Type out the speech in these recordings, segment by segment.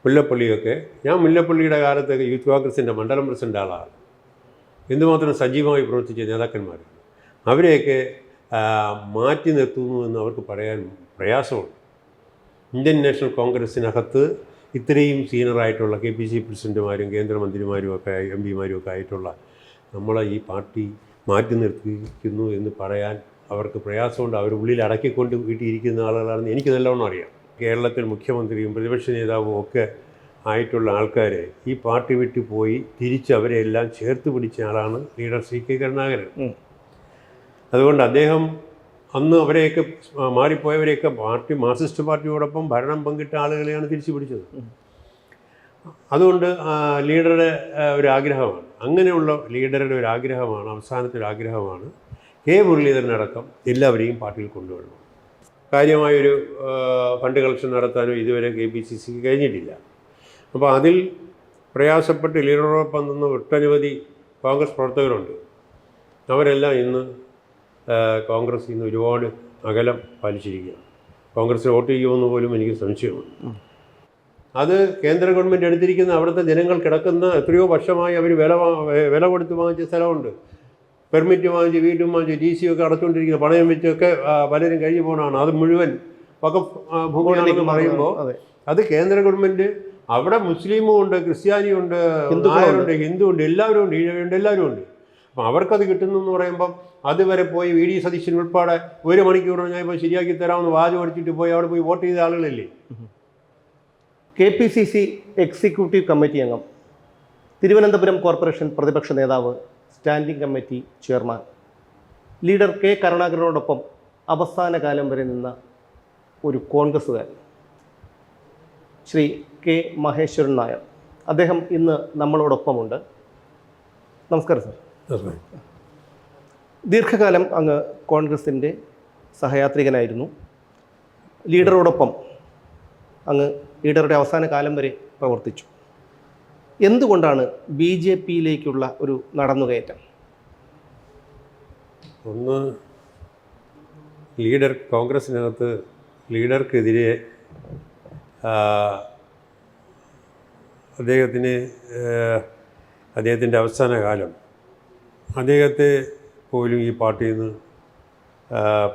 മുല്ലപ്പള്ളിയൊക്കെ, ഞാൻ മുല്ലപ്പള്ളിയുടെ കാലത്തൊക്കെ യൂത്ത് കോൺഗ്രസിൻ്റെ മണ്ഡലം പ്രസിഡൻ്റ് ആളാണ്. എന്തുമാത്രം സജീവമായി പ്രവർത്തിച്ച നേതാക്കന്മാരാണ്. അവരെയൊക്കെ മാറ്റി നിർത്തുന്നു എന്ന് അവർക്ക് പറയാൻ പ്രയാസമുണ്ട്. ഇന്ത്യൻ നാഷണൽ കോൺഗ്രസ്സിനകത്ത് ഇത്രയും സീനിയറായിട്ടുള്ള KPCC പ്രസിഡന്റുമാരും കേന്ദ്രമന്ത്രിമാരും ഒക്കെ MP മാരും ഒക്കെ ആയിട്ടുള്ള നമ്മളെ ഈ പാർട്ടി മാറ്റി നിർത്തിയിരിക്കുന്നു എന്ന് പറയാൻ അവർക്ക് പ്രയാസമുണ്ട്. അവർ ഉള്ളിൽ അടക്കിക്കൊണ്ട് വീട്ടിയിരിക്കുന്ന ആളുകളാണെന്ന് എനിക്ക് നല്ലവണ്ണം അറിയാം. കേരളത്തിൽ മുഖ്യമന്ത്രിയും പ്രതിപക്ഷ നേതാവും ഒക്കെ ആയിട്ടുള്ള ആൾക്കാരെ ഈ പാർട്ടി വിട്ടു പോയി തിരിച്ച് അവരെല്ലാം ചേർത്ത് പിടിച്ച ആളാണ് ലീഡർ CK കരുണാകരൻ. അതുകൊണ്ട് അദ്ദേഹം അന്ന് അവരെയൊക്കെ മാറിപ്പോയവരെയൊക്കെ മാർക്സിസ്റ്റ് പാർട്ടിയോടൊപ്പം ഭരണം പങ്കിട്ട ആളുകളെയാണ് തിരിച്ചു പിടിച്ചത്. അതുകൊണ്ട് ലീഡറുടെ ഒരു ആഗ്രഹമാണ്, അങ്ങനെയുള്ള ലീഡറുടെ ഒരു ആഗ്രഹമാണ്, അവസാനത്തെ ഒരു ആഗ്രഹമാണ് മുരളീധരനടക്കം എല്ലാവരെയും പാർട്ടിയിൽ കൊണ്ടുവരണം. കാര്യമായൊരു ഫണ്ട് കളക്ഷൻ നടത്താനോ ഇതുവരെ KPCCക്ക് കഴിഞ്ഞിട്ടില്ല. അപ്പോൾ അതിൽ പ്രയാസപ്പെട്ട് ലീഡറോടൊപ്പം നിന്ന് ഒട്ടനവധി കോൺഗ്രസ് പ്രവർത്തകരുണ്ട്. അവരെല്ലാം ഇന്ന് കോൺഗ്രസിൽ നിന്ന് ഒരുപാട് അകലം പാലിച്ചിരിക്കുകയാണ്. കോൺഗ്രസ് വോട്ട് ചെയ്യുമെന്ന് പോലും എനിക്ക് സംശയമുണ്ട്. അത് കേന്ദ്ര ഗവൺമെൻറ് എടുത്തിരിക്കുന്ന അവിടുത്തെ ജനങ്ങൾ കിടക്കുന്ന എത്രയോ വർഷമായി അവർ വില കൊടുത്ത് വാങ്ങിച്ച സ്ഥലമുണ്ട്. പെർമിറ്റ് വാങ്ങിച്ച് വീട്ടും വാങ്ങിച്ച് DC ഒക്കെ അടച്ചുകൊണ്ടിരിക്കുന്ന പണയം വെച്ചൊക്കെ പലരും കഴിഞ്ഞു പോകണമാണ്. അത് മുഴുവൻ വഖഫ് ഭൂമിയാണെന്ന് പറയുമ്പോൾ അത് കേന്ദ്ര ഗവൺമെൻറ് അവിടെ മുസ്ലിമും ഉണ്ട്, ക്രിസ്ത്യാനിയും ഉണ്ട്, നായരുണ്ട്, ഹിന്ദു ഉണ്ട്, എല്ലാവരും ഉണ്ട്, ഈഴവരുണ്ട്, എല്ലാവരും ഉണ്ട്. അപ്പം അവർക്കത് കിട്ടുന്നു എന്ന് പറയുമ്പം അതുവരെ പോയി VD സതീശൻ ഉൾപ്പെടെ 1 മണിക്കൂർ ഞാൻ ഇപ്പോൾ ശരിയാക്കി തരാമെന്ന് വാചം അടിച്ചിട്ട് പോയി അവിടെ പോയി വോട്ട് ചെയ്ത ആളുകളല്ലേ. KPCC എക്സിക്യൂട്ടീവ് കമ്മിറ്റി അംഗം, തിരുവനന്തപുരം കോർപ്പറേഷൻ പ്രതിപക്ഷ നേതാവ്, standing committee chairman, leader K കരുണാകരനോടൊപ്പം അവസാന കാലം വരെ നിന്ന ഒരു കോൺഗ്രസ്സുകാരൻ ശ്രീ K മഹേശ്വരൻ നായർ. അദ്ദേഹം ഇന്ന് നമ്മളോടൊപ്പമുണ്ട്. നമസ്കാരം സർ. ദീർഘകാലം അങ്ങ് കോൺഗ്രസിൻ്റെ സഹയാത്രികനായിരുന്നു. ലീഡറോടൊപ്പം അങ്ങ് ലീഡറുടെ അവസാന കാലം വരെ പ്രവർത്തിച്ചു. എന്തുകൊണ്ടാണ് BJPയിലേക്കുള്ള ഒരു നടന്നുകയറ്റം? ഒന്ന്, ലീഡർ കോൺഗ്രസിനകത്ത് ലീഡർക്കെതിരെ അദ്ദേഹത്തിൻ്റെ അവസാന കാലം അദ്ദേഹത്തെ പോലും ഈ പാർട്ടിയിൽ നിന്ന്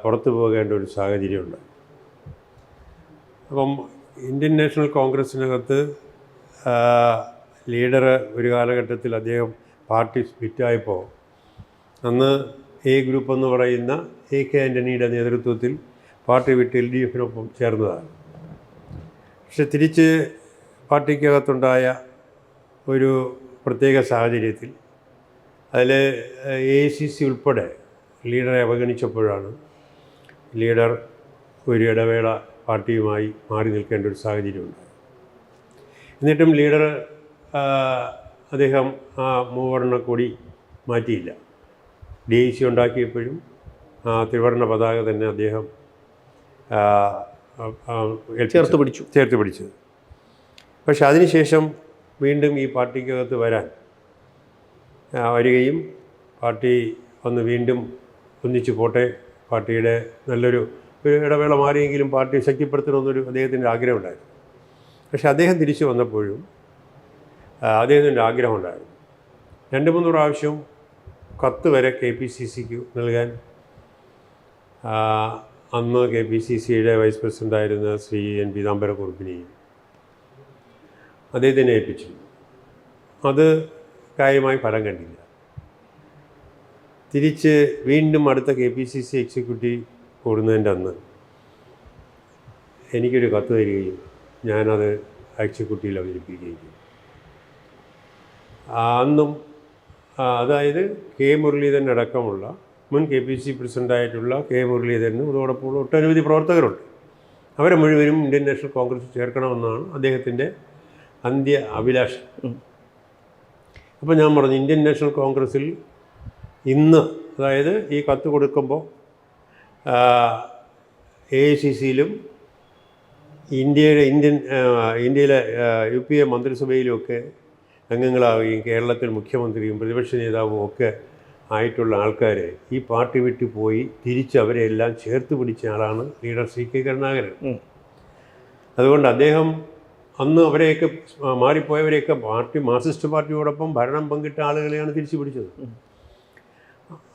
പുറത്തു പോകേണ്ട ഒരു സാഹചര്യമുണ്ട്. അപ്പം ഇന്ത്യൻ നാഷണൽ കോൺഗ്രസ്സിനകത്ത് ലീഡർ ഒരു കാലഘട്ടത്തിൽ അദ്ദേഹം പാർട്ടി സ്പ്ലിറ്റായപ്പോൾ അന്ന് A ഗ്രൂപ്പ് എന്ന് പറയുന്ന AK ആൻ്റണിയുടെ നേതൃത്വത്തിൽ പാർട്ടി വിട്ട് LDFനൊപ്പം ചേർന്നതാണ്. പക്ഷെ തിരിച്ച് പാർട്ടിക്കകത്തുണ്ടായ ഒരു പ്രത്യേക സാഹചര്യത്തിൽ അതിൽ AICC ഉൾപ്പെടെ ലീഡറെ അവഗണിച്ചപ്പോഴാണ് ലീഡർ ഒരു ഇടവേള പാർട്ടിയുമായി മാറി നിൽക്കേണ്ട ഒരു സാഹചര്യമുണ്ട്. എന്നിട്ടും ലീഡർ അദ്ദേഹം ആ മൂവർണ്ണ കൊടി മാറ്റിയില്ല. DIC ഉണ്ടാക്കിയപ്പോഴും ത്രിവർണ്ണ പതാക തന്നെ അദ്ദേഹം ചേർത്ത് പിടിച്ചത്. പക്ഷെ അതിനുശേഷം വീണ്ടും ഈ പാർട്ടിക്കകത്ത് വരികയും പാർട്ടി ഒന്ന് വീണ്ടും ഒന്നിച്ചു പോട്ടെ, പാർട്ടിയുടെ നല്ലൊരു ഇടവേള മാറിയെങ്കിലും പാർട്ടി ശക്തിപ്പെടുത്തണമെന്നൊരു അദ്ദേഹത്തിൻ്റെ ആഗ്രഹമുണ്ടായിരുന്നു. പക്ഷെ അദ്ദേഹം തിരിച്ചു വന്നപ്പോഴും അദ്ദേഹത്തിൻ്റെ ആഗ്രഹമുണ്ടായിരുന്നു. 2-3 പ്രാവശ്യം കത്ത് വരെ KPCCക്ക് നൽകാൻ അന്ന് KPCCയുടെ വൈസ് പ്രസിഡൻ്റായിരുന്ന ശ്രീ N പീതാംബരക്കുറുപ്പിനെയും അദ്ദേഹത്തിനെ ഏൽപ്പിച്ചു. അത് കാര്യമായി ഫലം കണ്ടില്ല. തിരിച്ച് വീണ്ടും അടുത്ത KPCC എക്സിക്യൂട്ടീവ് കൂടുന്നതിൻ്റെ അന്ന് എനിക്കൊരു കത്ത് തരികയും ഞാനത് എക്സിക്യൂട്ടീവിൽ അവതരിപ്പിക്കുകയും ചെയ്തു. അന്നും അതായത് മുരളീധരൻ അടക്കമുള്ള മുൻ KPCC പ്രസിഡൻ്റായിട്ടുള്ള മുരളീധരനും അതോടൊപ്പം ഒട്ടനവധി പ്രവർത്തകരുണ്ട്. അവരെ മുഴുവനും ഇന്ത്യൻ നാഷണൽ കോൺഗ്രസ് ചേർക്കണമെന്നാണ് അദ്ദേഹത്തിൻ്റെ അന്ത്യ അഭിലാഷം. അപ്പോൾ ഞാൻ പറഞ്ഞു, ഇന്ത്യൻ നാഷണൽ കോൺഗ്രസ്സിൽ ഇന്ന്, അതായത് ഈ കത്ത് കൊടുക്കുമ്പോൾ AICCയിലും ഇന്ത്യയിലെ UPA മന്ത്രിസഭയിലുമൊക്കെ അംഗങ്ങളാവുകയും കേരളത്തിൽ മുഖ്യമന്ത്രിയും പ്രതിപക്ഷ നേതാവും ഒക്കെ ആയിട്ടുള്ള ആൾക്കാരെ ഈ പാർട്ടി വിട്ടു പോയി തിരിച്ച് അവരെല്ലാം ചേർത്ത് പിടിച്ച ആളാണ് ലീഡർ CK കരുണാകരൻ. അതുകൊണ്ട് അദ്ദേഹം അന്ന് അവരെയൊക്കെ മാറിപ്പോയവരെയൊക്കെ മാർക്സിസ്റ്റ് പാർട്ടിയോടൊപ്പം ഭരണം പങ്കിട്ട ആളുകളെയാണ് തിരിച്ചു പിടിച്ചത്.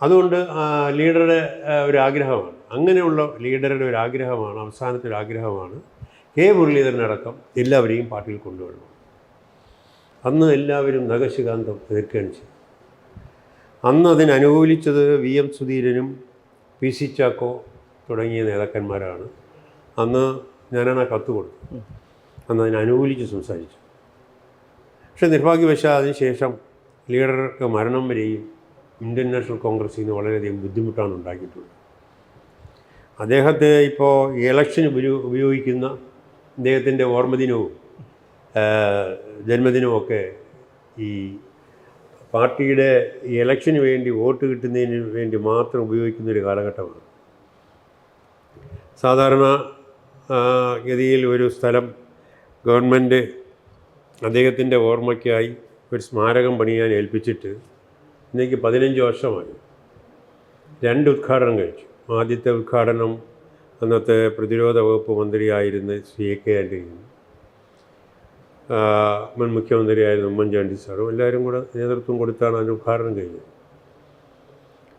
അതുകൊണ്ട് ലീഡറുടെ ഒരു ആഗ്രഹമാണ്, അങ്ങനെയുള്ള ലീഡറുടെ ഒരു ആഗ്രഹമാണ്, അവസാനത്തെ ഒരു ആഗ്രഹമാണ് കെ മുരളീധരനടക്കം എല്ലാവരെയും പാർട്ടിയിൽ കൊണ്ടുവരണം. അന്ന് എല്ലാവരും നഖശികാന്തം എതിർക്കുകയാണ് ചെയ്തു. അന്ന് അതിനനുകൂലിച്ചത് VM സുധീരനും PC ചാക്കോ തുടങ്ങിയ നേതാക്കന്മാരാണ്. അന്ന് ഞാനാണ് ആ കത്ത് കൊടുത്തത്. അന്ന് അതിനനുകൂലിച്ച് സംസാരിച്ചു. പക്ഷേ നിർഭാഗ്യവശാൽ അതിനുശേഷം ലീഡർക്ക് മരണം വരെയും ഇന്ത്യൻ നാഷണൽ കോൺഗ്രസ്സിൽ നിന്ന് വളരെയധികം ബുദ്ധിമുട്ടാണ് ഉണ്ടാക്കിയിട്ടുള്ളത്. അദ്ദേഹത്തെ ഇപ്പോൾ ഇലക്ഷന് ഉപയോഗിക്കുന്ന അദ്ദേഹത്തിൻ്റെ ഓർമ്മദിനവും ജന്മദിനവുമൊക്കെ ഈ പാർട്ടിയുടെ ഇലക്ഷന് വേണ്ടി വോട്ട് കിട്ടുന്നതിന് വേണ്ടി മാത്രം ഉപയോഗിക്കുന്നൊരു കാലഘട്ടമാണ്. സാധാരണ ഗതിയിൽ ഒരു സ്ഥലം ഗവൺമെൻറ് അദ്ദേഹത്തിൻ്റെ ഓർമ്മയ്ക്കായി ഒരു സ്മാരകം പണിയാൻ ഏൽപ്പിച്ചിട്ട് ഇന്നേക്ക് 15 വർഷമായി. 2 ഉദ്ഘാടനം കഴിച്ചു. ആദ്യത്തെ ഉദ്ഘാടനം അന്നത്തെ പ്രതിരോധ വകുപ്പ് മന്ത്രിയായിരുന്ന ശ്രീ AK ആൻ്റണിയും മുൻ മുഖ്യമന്ത്രിയായിരുന്ന ഉമ്മൻചാണ്ടി സാറും എല്ലാവരും കൂടെ നേതൃത്വം കൊടുത്താണ് അതിന് ഉദ്ഘാടനം കഴിഞ്ഞത്.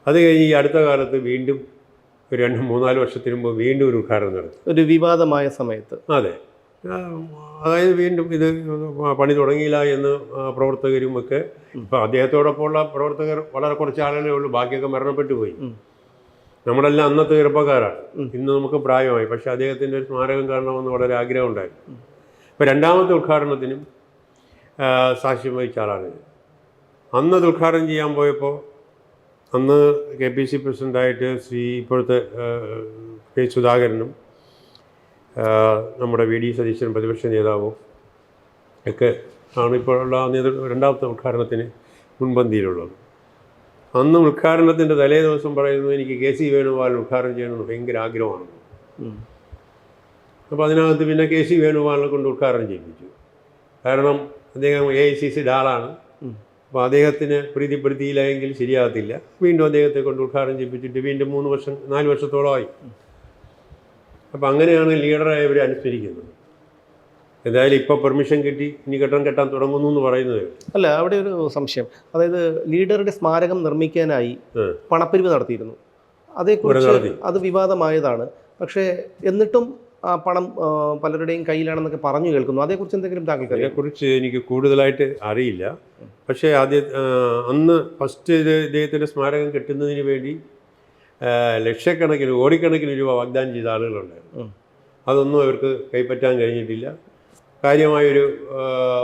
അത് കഴിഞ്ഞ് ഈ അടുത്ത കാലത്ത് വീണ്ടും ഒരു 2-3-4 വർഷത്തിന് മുമ്പ് വീണ്ടും ഒരു ഉദ്ഘാടനം നടത്തി, ഒരു വിവാദമായ സമയത്ത്. അതെ, അതായത് വീണ്ടും ഇത് പണി തുടങ്ങിയില്ല എന്ന് പ്രവർത്തകരും ഒക്കെ. ഇപ്പോൾ അദ്ദേഹത്തോടൊപ്പമുള്ള പ്രവർത്തകർ വളരെ കുറച്ച് ആളുകളേ ഉള്ളൂ, ബാക്കിയൊക്കെ മരണപ്പെട്ടു പോയി. നമ്മളെല്ലാം അന്നത്തെ ചെറുപ്പക്കാരാണ്, ഇന്ന് നമുക്ക് പ്രായമായി. പക്ഷേ അദ്ദേഹത്തിൻ്റെ ഒരു സ്മാരകം കാണണമെന്ന് വളരെ ആഗ്രഹം ഉണ്ടായിരുന്നു. ഇപ്പോൾ രണ്ടാമത്തെ ഉദ്ഘാടനത്തിനും സാക്ഷ്യം വഹിച്ച ആളാണ്. അന്നത് ഉദ്ഘാടനം ചെയ്യാൻ പോയപ്പോൾ അന്ന് KPC പ്രസിഡൻ്റായിട്ട് ഇപ്പോഴത്തെ K സുധാകരനും നമ്മുടെ VD സതീശൻ പ്രതിപക്ഷ നേതാവും ഒക്കെ ആണ് ഇപ്പോഴുള്ള രണ്ടാമത്തെ ഉദ്ഘാടനത്തിന് മുൻപന്തിയിലുള്ളത്. അന്ന് ഉദ്ഘാടനത്തിൻ്റെ തലേ ദിവസം പറയുന്നു, എനിക്ക് KC വേണുഗോപാൽ ഉദ്ഘാടനം ചെയ്യണമെന്ന് ഭയങ്കര ആഗ്രഹമാണ്. അപ്പോൾ അതിനകത്ത് പിന്നെ KC വേണുഗോപാലിനെ കൊണ്ട് ഉദ്ഘാടനം ചെയ്യിപ്പിച്ചു. കാരണം അദ്ദേഹം AICCയുടെ ആളാണ്. അപ്പോൾ അദ്ദേഹത്തിന് പ്രീതിപ്പെടുത്തിയില്ലെങ്കിൽ ശരിയാകത്തില്ല. വീണ്ടും അദ്ദേഹത്തെ കൊണ്ട് ഉദ്ഘാടനം ചെയ്യിപ്പിച്ചിട്ട് വീണ്ടും 4 വർഷത്തോളമായി. അപ്പോൾ അങ്ങനെയാണ് ലീഡറെ ഇവരെ അനുസ്മരിക്കുന്നത്. എന്തായാലും ഇപ്പോൾ പെർമിഷൻ കിട്ടി, ഇനി കെട്ടാൻ തുടങ്ങുന്നു എന്ന് പറയുന്നത്. അല്ല, അവിടെ ഒരു സംശയം. അതായത് ലീഡറുടെ സ്മാരകം നിർമ്മിക്കാനായി പണപ്പിരിവ് നടത്തിയിരുന്നു. അതേക്കുറിച്ച് അത് വിവാദമായതാണ്. പക്ഷേ എന്നിട്ടും ആ പണം പലരുടെയും കയ്യിലാണെന്നൊക്കെ പറഞ്ഞു കേൾക്കുന്നു. അതേക്കുറിച്ച് എന്തെങ്കിലും താങ്കൾക്ക്? അതിനെക്കുറിച്ച് എനിക്ക് കൂടുതലായിട്ട് അറിയില്ല. പക്ഷേ അന്ന് ഫസ്റ്റ് ഇദ്ദേഹത്തിൻ്റെ സ്മാരകം കെട്ടുന്നതിന് വേണ്ടി ലക്ഷക്കണക്കിന് കോടിക്കണക്കിന് രൂപ വാഗ്ദാനം ചെയ്ത ആളുകളുണ്ടായിരുന്നു. അതൊന്നും അവർക്ക് കൈപ്പറ്റാൻ കഴിഞ്ഞിട്ടില്ല. കാര്യമായൊരു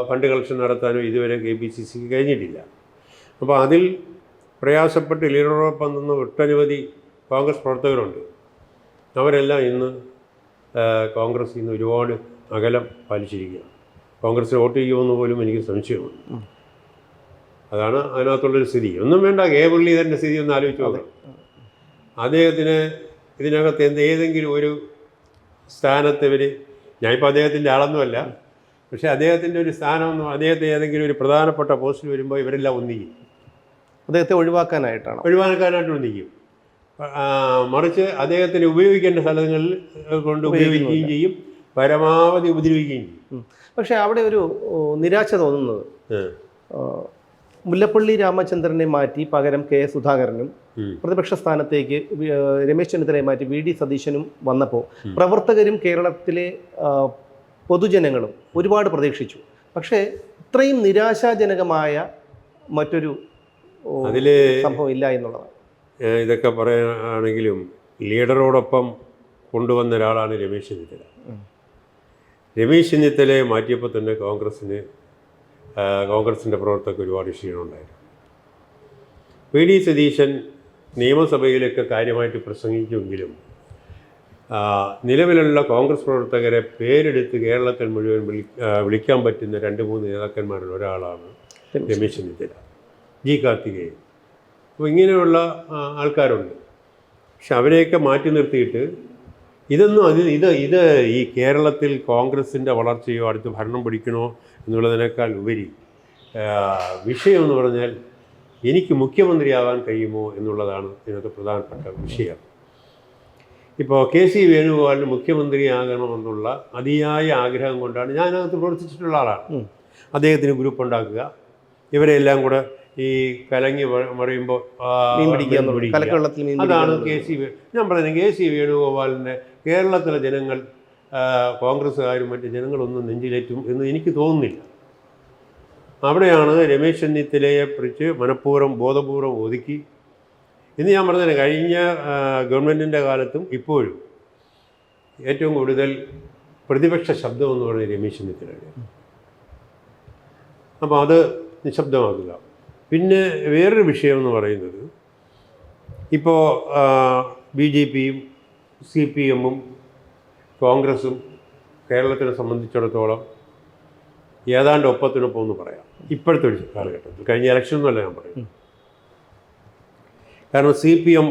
ഫണ്ട് കളക്ഷൻ നടത്താനോ ഇതുവരെ KPCCക്ക് കഴിഞ്ഞിട്ടില്ല. അപ്പോൾ അതിൽ പ്രയാസപ്പെട്ട് ലീഡറോടൊപ്പം നിന്ന് ഒട്ടനവധി കോൺഗ്രസ് പ്രവർത്തകരുണ്ട്. അവരെല്ലാം ഇന്ന് കോൺഗ്രസിൽ നിന്ന് ഒരുപാട് അകലം പാലിച്ചിരിക്കുകയാണ്. കോൺഗ്രസ് വോട്ട് ചെയ്യുമെന്ന് പോലും എനിക്ക് സംശയമുണ്ട്. അതാണ് അതിനകത്തുള്ളൊരു സ്ഥിതി. ഒന്നും വേണ്ട, കെ മുരളീധരൻ്റെ സ്ഥിതി ഒന്ന് ആലോചിച്ച് നോക്കണം. അദ്ദേഹത്തിന് ഇതിനകത്ത് ഏതെങ്കിലും ഒരു സ്ഥാനത്ത് ഞാനിപ്പോൾ അദ്ദേഹത്തിൻ്റെ ആളൊന്നുമല്ല, പക്ഷേ അദ്ദേഹത്തിൻ്റെ ഒരു സ്ഥാനം, അദ്ദേഹത്തെ ഏതെങ്കിലും ഒരു പ്രധാനപ്പെട്ട പോസ്റ്റിൽ വരുമ്പോൾ ഇവരെല്ലാം ഒന്നിക്കും. അദ്ദേഹത്തെ ഒഴിവാക്കാനായിട്ട് ഒന്നിക്കും. മറിച്ച് അദ്ദേഹത്തിന് ഉപയോഗിക്കേണ്ട സ്ഥലങ്ങളിൽ കൊണ്ട് ഉപയോഗിക്കുകയും ചെയ്യും, പരമാവധി ഉപദ്രവിക്കുകയും ചെയ്യും. പക്ഷേ അവിടെ ഒരു നിരാശ തോന്നുന്നത്, മുല്ലപ്പള്ളി രാമചന്ദ്രനെ മാറ്റി പകരം K സുധാകരനും പ്രതിപക്ഷ സ്ഥാനത്തേക്ക് രമേശ് ചെന്നിത്തലയെ മാറ്റി VD സതീശനും വന്നപ്പോൾ പ്രവർത്തകരും കേരളത്തിലെ പൊതുജനങ്ങളും ഒരുപാട് പ്രതീക്ഷിച്ചു. പക്ഷേ ഇത്രയും നിരാശാജനകമായ മറ്റൊരു സംഭവം ഇല്ല എന്നുള്ളതാണ്. ഇതൊക്കെ പറയുകയാണെങ്കിലും ലീഡറോടൊപ്പം കൊണ്ടുവന്ന ഒരാളാണ് രമേശ് ചെന്നിത്തല. രമേശ് ചെന്നിത്തലയെ മാറ്റിയപ്പോൾ തന്നെ കോൺഗ്രസിൻ്റെ പ്രവർത്തകർക്ക് ഒരുപാട് ക്ഷീണമുണ്ടായിരുന്നു. VD സതീശൻ നിയമസഭയിലൊക്കെ കാര്യമായിട്ട് പ്രസംഗിക്കുമെങ്കിലും നിലവിലുള്ള കോൺഗ്രസ് പ്രവർത്തകരെ പേരെടുത്ത് കേരളത്തിൽ മുഴുവൻ വിളിക്കാൻ പറ്റുന്ന 2-3 നേതാക്കന്മാരിൽ ഒരാളാണ് രമേശ് ചെന്നിത്തല, G കാർത്തികേയൻ. അപ്പോൾ ഇങ്ങനെയുള്ള ആൾക്കാരുണ്ട്. പക്ഷെ അവരെയൊക്കെ മാറ്റി നിർത്തിയിട്ട് ഇത് ഈ കേരളത്തിൽ കോൺഗ്രസിൻ്റെ വളർച്ചയോ അടുത്ത് ഭരണം പിടിക്കണോ എന്നുള്ളതിനേക്കാൾ ഉപരി വിഷയം എന്ന് പറഞ്ഞാൽ എനിക്ക് മുഖ്യമന്ത്രിയാവാൻ കഴിയുമോ എന്നുള്ളതാണ് ഇതിനകത്ത് പ്രധാനപ്പെട്ട വിഷയം. ഇപ്പോൾ കെ സി വേണുഗോപാലിന് മുഖ്യമന്ത്രിയാകണമെന്നുള്ള അതിയായ ആഗ്രഹം കൊണ്ടാണ് ഞാനകത്ത് പ്രവർത്തിച്ചിട്ടുള്ള ആളാണ്. അദ്ദേഹത്തിന് ഗ്രൂപ്പ് ഉണ്ടാക്കുക, ഇവരെല്ലാം കൂടെ ഈ കലങ്ങി മറിയുമ്പോൾ അതാണ് ഞാൻ പറയുന്നത്. കെ സി വേണുഗോപാലിൻ്റെ കേരളത്തിലെ ജനങ്ങൾ, കോൺഗ്രസ്സുകാരും മറ്റ് ജനങ്ങളൊന്നും നെഞ്ചിലേറ്റും എന്ന് എനിക്ക് തോന്നുന്നില്ല. അവിടെയാണ് രമേശ് ചെന്നിത്തലയെ കുറിച്ച് മനഃപൂർവ്വം ബോധപൂർവ്വം ഒതുക്കി. ഇന്ന് ഞാൻ പറഞ്ഞത് കഴിഞ്ഞ ഗവൺമെൻറ്റിൻ്റെ കാലത്തും ഇപ്പോഴും ഏറ്റവും കൂടുതൽ പ്രതിപക്ഷ ശബ്ദം എന്ന് പറയുന്നത് രമേശ് ചെന്നിത്തലയാണ്. അപ്പോൾ അത് നിശബ്ദമാക്കുക. പിന്നെ വേറൊരു വിഷയം എന്ന് പറയുന്നത്, ഇപ്പോൾ BJPയും CPMഉം കോൺഗ്രസും കേരളത്തിനെ സംബന്ധിച്ചിടത്തോളം ഏതാണ്ട് ഒപ്പത്തിനൊപ്പം എന്ന് പറയാം ഇപ്പോഴത്തെ ഒരു കാലഘട്ടത്തിൽ. കഴിഞ്ഞ ഇലക്ഷനൊന്നുമല്ല ഞാൻ പറയും. കാരണം CPM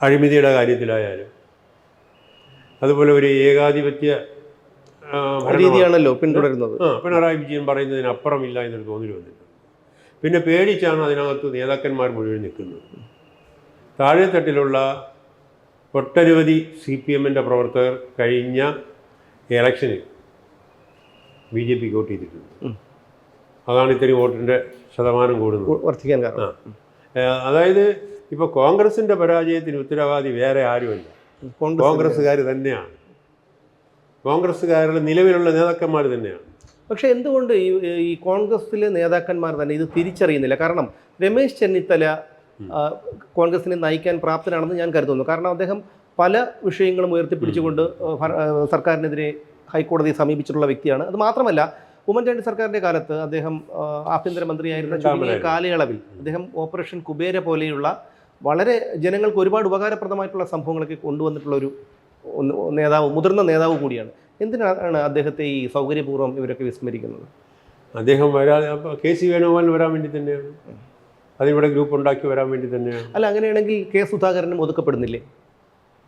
അഴിമതിയുടെ കാര്യത്തിലായാലും അതുപോലെ ഒരു ഏകാധിപത്യ രീതിയാണല്ലോ പിന്തുടരുന്നത്. പിണറായി വിജയൻ പറയുന്നതിനപ്പുറമില്ല എന്നൊരു തോന്നൽ വന്നിട്ടുണ്ട്. പിന്നെ പേടിച്ചാണ് അതിനകത്ത് നേതാക്കന്മാർ മുഴുവൻ നിൽക്കുന്നത്. താഴെത്തട്ടിലുള്ള ഒട്ടനവധി CPMൻ്റെ പ്രവർത്തകർ കഴിഞ്ഞ ഇലക്ഷനിൽ BJPക്ക് വോട്ട് ചെയ്തിട്ടുണ്ട്. അതാണ് ഇത്രയും വോട്ടിൻ്റെ ശതമാനം കൂടുന്നത്, വർദ്ധിക്കാൻ കാരണം. അതായത് ഇപ്പോൾ കോൺഗ്രസിൻ്റെ പരാജയത്തിന് ഉത്തരവാദി വേറെ ആരുമല്ല, കോൺഗ്രസ്സുകാർ തന്നെയാണ്. കോൺഗ്രസ്സുകാരുടെ നിലവിലുള്ള നേതാക്കന്മാർ തന്നെയാണ്. പക്ഷേ എന്തുകൊണ്ട് ഈ കോൺഗ്രസ്സിലെ നേതാക്കന്മാർ തന്നെ ഇത് തിരിച്ചറിയുന്നില്ല? കാരണം രമേശ് ചെന്നിത്തല കോൺഗ്രസിനെ നയിക്കാൻ പ്രാപ്തനാണെന്ന് ഞാൻ കരുതുന്നു. കാരണം അദ്ദേഹം പല വിഷയങ്ങളും ഉയർത്തിപ്പിടിച്ചുകൊണ്ട് സർക്കാരിനെതിരെ ഹൈക്കോടതിയെ സമീപിച്ചിട്ടുള്ള വ്യക്തിയാണ്. അത് മാത്രമല്ല, ഉമ്മൻചാണ്ടി സർക്കാരിൻ്റെ കാലത്ത് അദ്ദേഹം ആഭ്യന്തരമന്ത്രിയായിരുന്ന ചുരുങ്ങിയ കാലയളവിൽ അദ്ദേഹം ഓപ്പറേഷൻ കുബേര പോലെയുള്ള വളരെ ജനങ്ങൾക്ക് ഒരുപാട് ഉപകാരപ്രദമായിട്ടുള്ള സംഭവങ്ങളൊക്കെ കൊണ്ടുവന്നിട്ടുള്ള ഒരു നേതാവ്, മുതിർന്ന നേതാവ് കൂടിയാണ്. എന്തിനാണ് അദ്ദേഹത്തെ ഈ സൗകര്യപൂർവ്വം ഇവരൊക്കെ വിസ്മരിക്കുന്നത്? അദ്ദേഹം കെ സി വേണുഗോപാലിന് വരാൻ വേണ്ടി തന്നെയാണ്, അതിവിടെ ഗ്രൂപ്പ് ഉണ്ടാക്കി വരാൻ വേണ്ടി തന്നെയാണ്. അല്ല, അങ്ങനെയാണെങ്കിൽ കെ സുധാകരനും ഒതുക്കപ്പെടുന്നില്ലേ?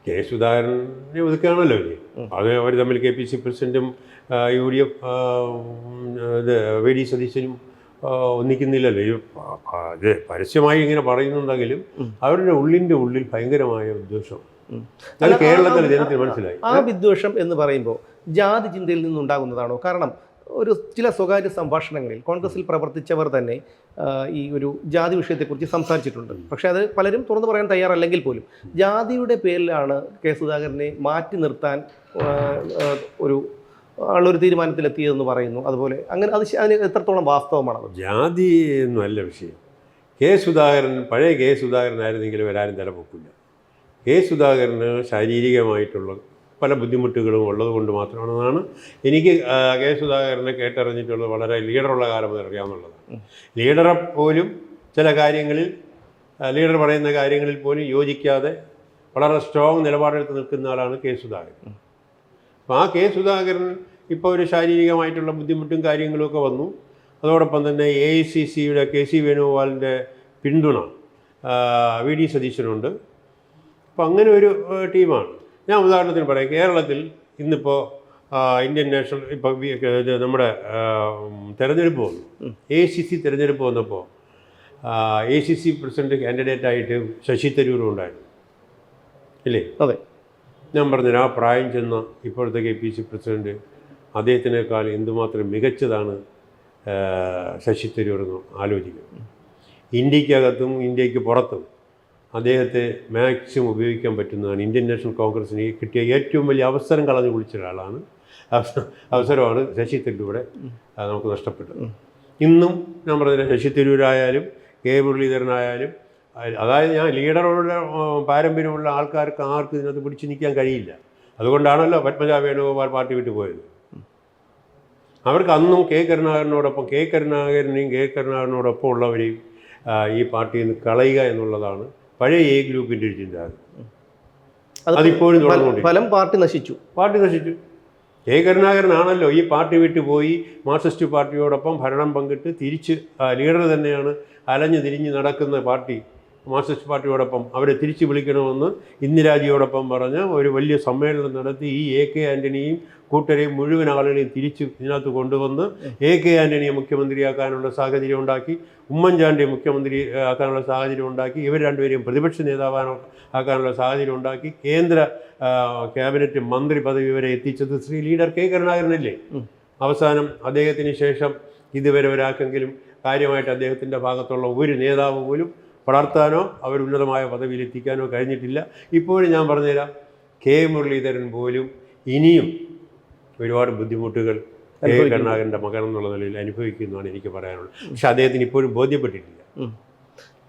കെ സുധാകരനെ ഒതുക്കുകയാണല്ലോ അത്. അവർ തമ്മിൽ KPC പ്രസിഡന്റും UDF VD സതീശനും ഒന്നിക്കുന്നില്ലല്ലോ. അത് പരസ്യമായി ഇങ്ങനെ പറയുന്നുണ്ടെങ്കിലും അവരുടെ ഉള്ളിൽ ഭയങ്കരമായ വിദ്വേഷം അത് കേരളത്തിലെ ജനത്തിന് മനസ്സിലായി. ആ വിദ്വേഷം എന്ന് പറയുമ്പോൾ ജാതി ചിന്തയിൽ നിന്നുണ്ടാകുന്നതാണോ? കാരണം ചില സ്വകാര്യ സംഭാഷണങ്ങളിൽ കോൺഗ്രസിൽ പ്രവർത്തിച്ചവർ തന്നെ ഈ ഒരു ജാതി വിഷയത്തെക്കുറിച്ച് സംസാരിച്ചിട്ടുണ്ട്. പക്ഷേ അത് പലരും തുറന്നു പറയാൻ തയ്യാറല്ലെങ്കിൽ പോലും ജാതിയുടെ പേരിലാണ് കെ സുധാകരനെ മാറ്റി നിർത്താൻ ഉള്ളൊരു തീരുമാനത്തിലെത്തിയതെന്ന് പറയുന്നു. അതുപോലെ അങ്ങനെ അതിന് എത്രത്തോളം വാസ്തവമാണ്? ജാതി ഒന്നുമല്ല വിഷയം. പഴയ കെ സുധാകരനായിരുന്നെങ്കിലും വരാനും തലപൊക്കില്ല. കെ സുധാകരന് ശാരീരികമായിട്ടുള്ള പല ബുദ്ധിമുട്ടുകളും ഉള്ളത് കൊണ്ട് മാത്രമാണെന്നാണ് എനിക്ക് കെ സുധാകരനെ കേട്ടറിഞ്ഞിട്ടുള്ളത്. വളരെ ലീഡറുള്ള കാലം മുതൽ അറിയാവുന്നതാണ്. ലീഡറെ പോലും ചില കാര്യങ്ങളിൽ, ലീഡർ പറയുന്ന കാര്യങ്ങളിൽ പോലും യോജിക്കാതെ വളരെ സ്ട്രോങ് നിലപാടെടുത്ത് നിൽക്കുന്ന ആളാണ് കെ സുധാകരൻ. അപ്പോൾ ആ കെ സുധാകരൻ ഇപ്പോൾ ഒരു ശാരീരികമായിട്ടുള്ള ബുദ്ധിമുട്ടും കാര്യങ്ങളുമൊക്കെ വന്നു. അതോടൊപ്പം തന്നെ AICCയുടെ കെ സി വേണുഗോപാലിൻ്റെ പിന്തുണ VD സതീശനുണ്ട്. അപ്പോൾ അങ്ങനെ ഒരു ടീമാണ്. ഞാൻ ഉദാഹരണത്തിന് പറയാം, കേരളത്തിൽ ഇന്നിപ്പോൾ ഇന്ത്യൻ നാഷണൽ ഇപ്പോൾ നമ്മുടെ തെരഞ്ഞെടുപ്പ് വന്നു, AICC തെരഞ്ഞെടുപ്പ് വന്നപ്പോൾ AICC പ്രസിഡന്റ് കാൻഡിഡേറ്റായിട്ട് ശശി തരൂരും ഉണ്ടായിരുന്നു, ഇല്ലേ? അതെ. ഞാൻ പറഞ്ഞത് ആ പ്രായം ചെന്ന ഇപ്പോഴത്തെ KPC പ്രസിഡന്റ് അദ്ദേഹത്തിനേക്കാൾ എന്തുമാത്രം മികച്ചതാണ് ശശി തരൂരെന്ന് ആലോചിക്കും. ഇന്ത്യക്കകത്തും ഇന്ത്യക്ക് പുറത്തും അദ്ദേഹത്തെ മാക്സിമം ഉപയോഗിക്കാൻ പറ്റുന്നതാണ്. ഇന്ത്യൻ നാഷണൽ കോൺഗ്രസിന് കിട്ടിയ ഏറ്റവും വലിയ അവസരം കളഞ്ഞു കുളിച്ച ഒരാളാണ്. അവസരമാണ് ശശി തരൂരിലൂടെ നമുക്ക് നഷ്ടപ്പെട്ടത്. ഇന്നും ഞാൻ പറഞ്ഞില്ല, ശശി തരൂരായാലും കെ മുരളീധരനായാലും, അതായത് ഞാൻ ലീഡറുടെ പാരമ്പര്യമുള്ള ആൾക്കാർക്ക് ആർക്കും ഇതിനകത്ത് പിടിച്ചു നിൽക്കാൻ കഴിയില്ല. അതുകൊണ്ടാണല്ലോ പത്മജ വേണുഗോപാൽ പാർട്ടി വിട്ടു പോയത്. അവർക്ക് അന്നും കെ കരുണാകരനോടൊപ്പം ഉള്ളവരെയും ഈ പാർട്ടിയിൽ നിന്ന് കളയുക എന്നുള്ളതാണ് പഴയ A ഗ്രൂപ്പിൻ്റെ ഒരു ചിന്താഗതി. അതിപ്പോഴും ഫലം പാർട്ടി നശിച്ചു. കെ കരുണാകരനാണല്ലോ ഈ പാർട്ടി വിട്ടു പോയി മാർക്സിസ്റ്റ് പാർട്ടിയോടൊപ്പം ഭരണം പങ്കിട്ട് തിരിച്ച് ലീഡർ തന്നെയാണ് അലഞ്ഞു തിരിഞ്ഞ് നടക്കുന്ന പാർട്ടി മാർക്സിസ്റ്റ് പാർട്ടിയോടൊപ്പം അവരെ തിരിച്ചു വിളിക്കണമെന്ന് ഇന്ദിരാജിയോടൊപ്പം പറഞ്ഞ് ഒരു വലിയ സമ്മേളനം നടത്തി ഈ AK ആൻ്റണിയും കൂട്ടരെയും മുഴുവൻ ആളുകളെയും തിരിച്ച് ഇതിനകത്ത് കൊണ്ടുവന്ന് AK ആൻ്റണിയെ മുഖ്യമന്ത്രിയാക്കാനുള്ള സാഹചര്യം ഉണ്ടാക്കി, ഉമ്മൻചാണ്ടിയെ മുഖ്യമന്ത്രി ആക്കാനുള്ള സാഹചര്യം ഉണ്ടാക്കി, ഇവർ രണ്ടുപേരെയും പ്രതിപക്ഷ നേതാവാക്കാനുള്ള സാഹചര്യം ഉണ്ടാക്കി, കേന്ദ്ര ക്യാബിനറ്റ് മന്ത്രി പദവി വരെ എത്തിച്ചത് ശ്രീ ലീഡർ K കരുണാകരനല്ലേ. അവസാനം അദ്ദേഹത്തിന് ശേഷം ഇതുവരെ ഒരാൾക്കെങ്കിലും കാര്യമായിട്ട് അദ്ദേഹത്തിൻ്റെ ഭാഗത്തുള്ള ഒരു നേതാവ് പോലും വളർത്താനോ അവരുന്നതമായ പദവിയിലെത്തിക്കാനോ കഴിഞ്ഞിട്ടില്ല. ഇപ്പോഴും ഞാൻ പറഞ്ഞുതരാം, K മുരളീധരൻ പോലും ഇനിയും ഒരുപാട് ബുദ്ധിമുട്ടുകൾ K കരുണാകരൻ്റെ മകൻ എന്നുള്ള നിലയിൽ അനുഭവിക്കുന്നതാണ് എനിക്ക് പറയാനുള്ളത്. പക്ഷെ അദ്ദേഹത്തിന് ഇപ്പോഴും ബോധ്യപ്പെട്ടിട്ടില്ല.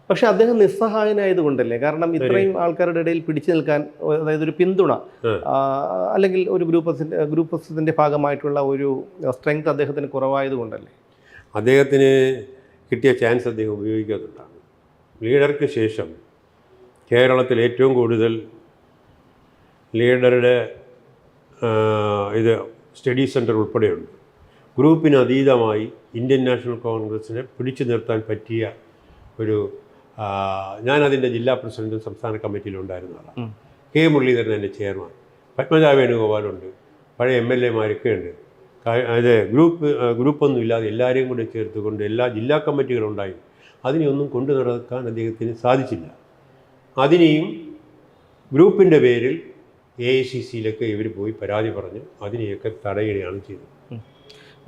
പക്ഷെ അദ്ദേഹം നിസ്സഹായനായതുകൊണ്ടല്ലേ? കാരണം ഇത്രയും ആൾക്കാരുടെ ഇടയിൽ പിടിച്ചു നിൽക്കാൻ, അതായത് ഒരു പിന്തുണ അല്ലെങ്കിൽ ഒരു ഗ്രൂപ്പസിൻ്റെ ഭാഗമായിട്ടുള്ള ഒരു സ്ട്രെങ്ത് അദ്ദേഹത്തിന് കുറവായതുകൊണ്ടല്ലേ? അദ്ദേഹത്തിന് കിട്ടിയ ചാൻസ് അദ്ദേഹം ഉപയോഗിക്കാത്തതുകൊണ്ടാണ്. ലീഡർക്ക് ശേഷം കേരളത്തിൽ ഏറ്റവും കൂടുതൽ ലീഡറുടെ സ്റ്റഡി സെൻറ്റർ ഉൾപ്പെടെയുണ്ട്. ഗ്രൂപ്പിന് അതീതമായി ഇന്ത്യൻ നാഷണൽ കോൺഗ്രസിനെ പിടിച്ചു നിർത്താൻ പറ്റിയ ഒരു ഞാനതിൻ്റെ ജില്ലാ പ്രസിഡൻറ്റും സംസ്ഥാന കമ്മിറ്റിയിലും ഉണ്ടായിരുന്ന ആളാണ്. K മുരളീധരൻ എൻ്റെ ചെയർമാൻ, പത്മജ വേണുഗോപാലുണ്ട്, പഴയ MLA-മാരൊക്കെ ഉണ്ട്. അത് ഗ്രൂപ്പൊന്നും ഇല്ലാതെ എല്ലാവരെയും കൂടെ ചേർത്തുകൊണ്ട് എല്ലാ ജില്ലാ കമ്മിറ്റികളുണ്ടായി. അതിനെയൊന്നും കൊണ്ടു നടക്കാൻ അദ്ദേഹത്തിന് സാധിച്ചില്ല. അതിനെയും ഗ്രൂപ്പിൻ്റെ പേരിൽ AICC-യിലൊക്കെ ഇവർ പോയി പരാതി പറഞ്ഞ് അതിനെയൊക്കെ തടയുകയാണ് ചെയ്തത്.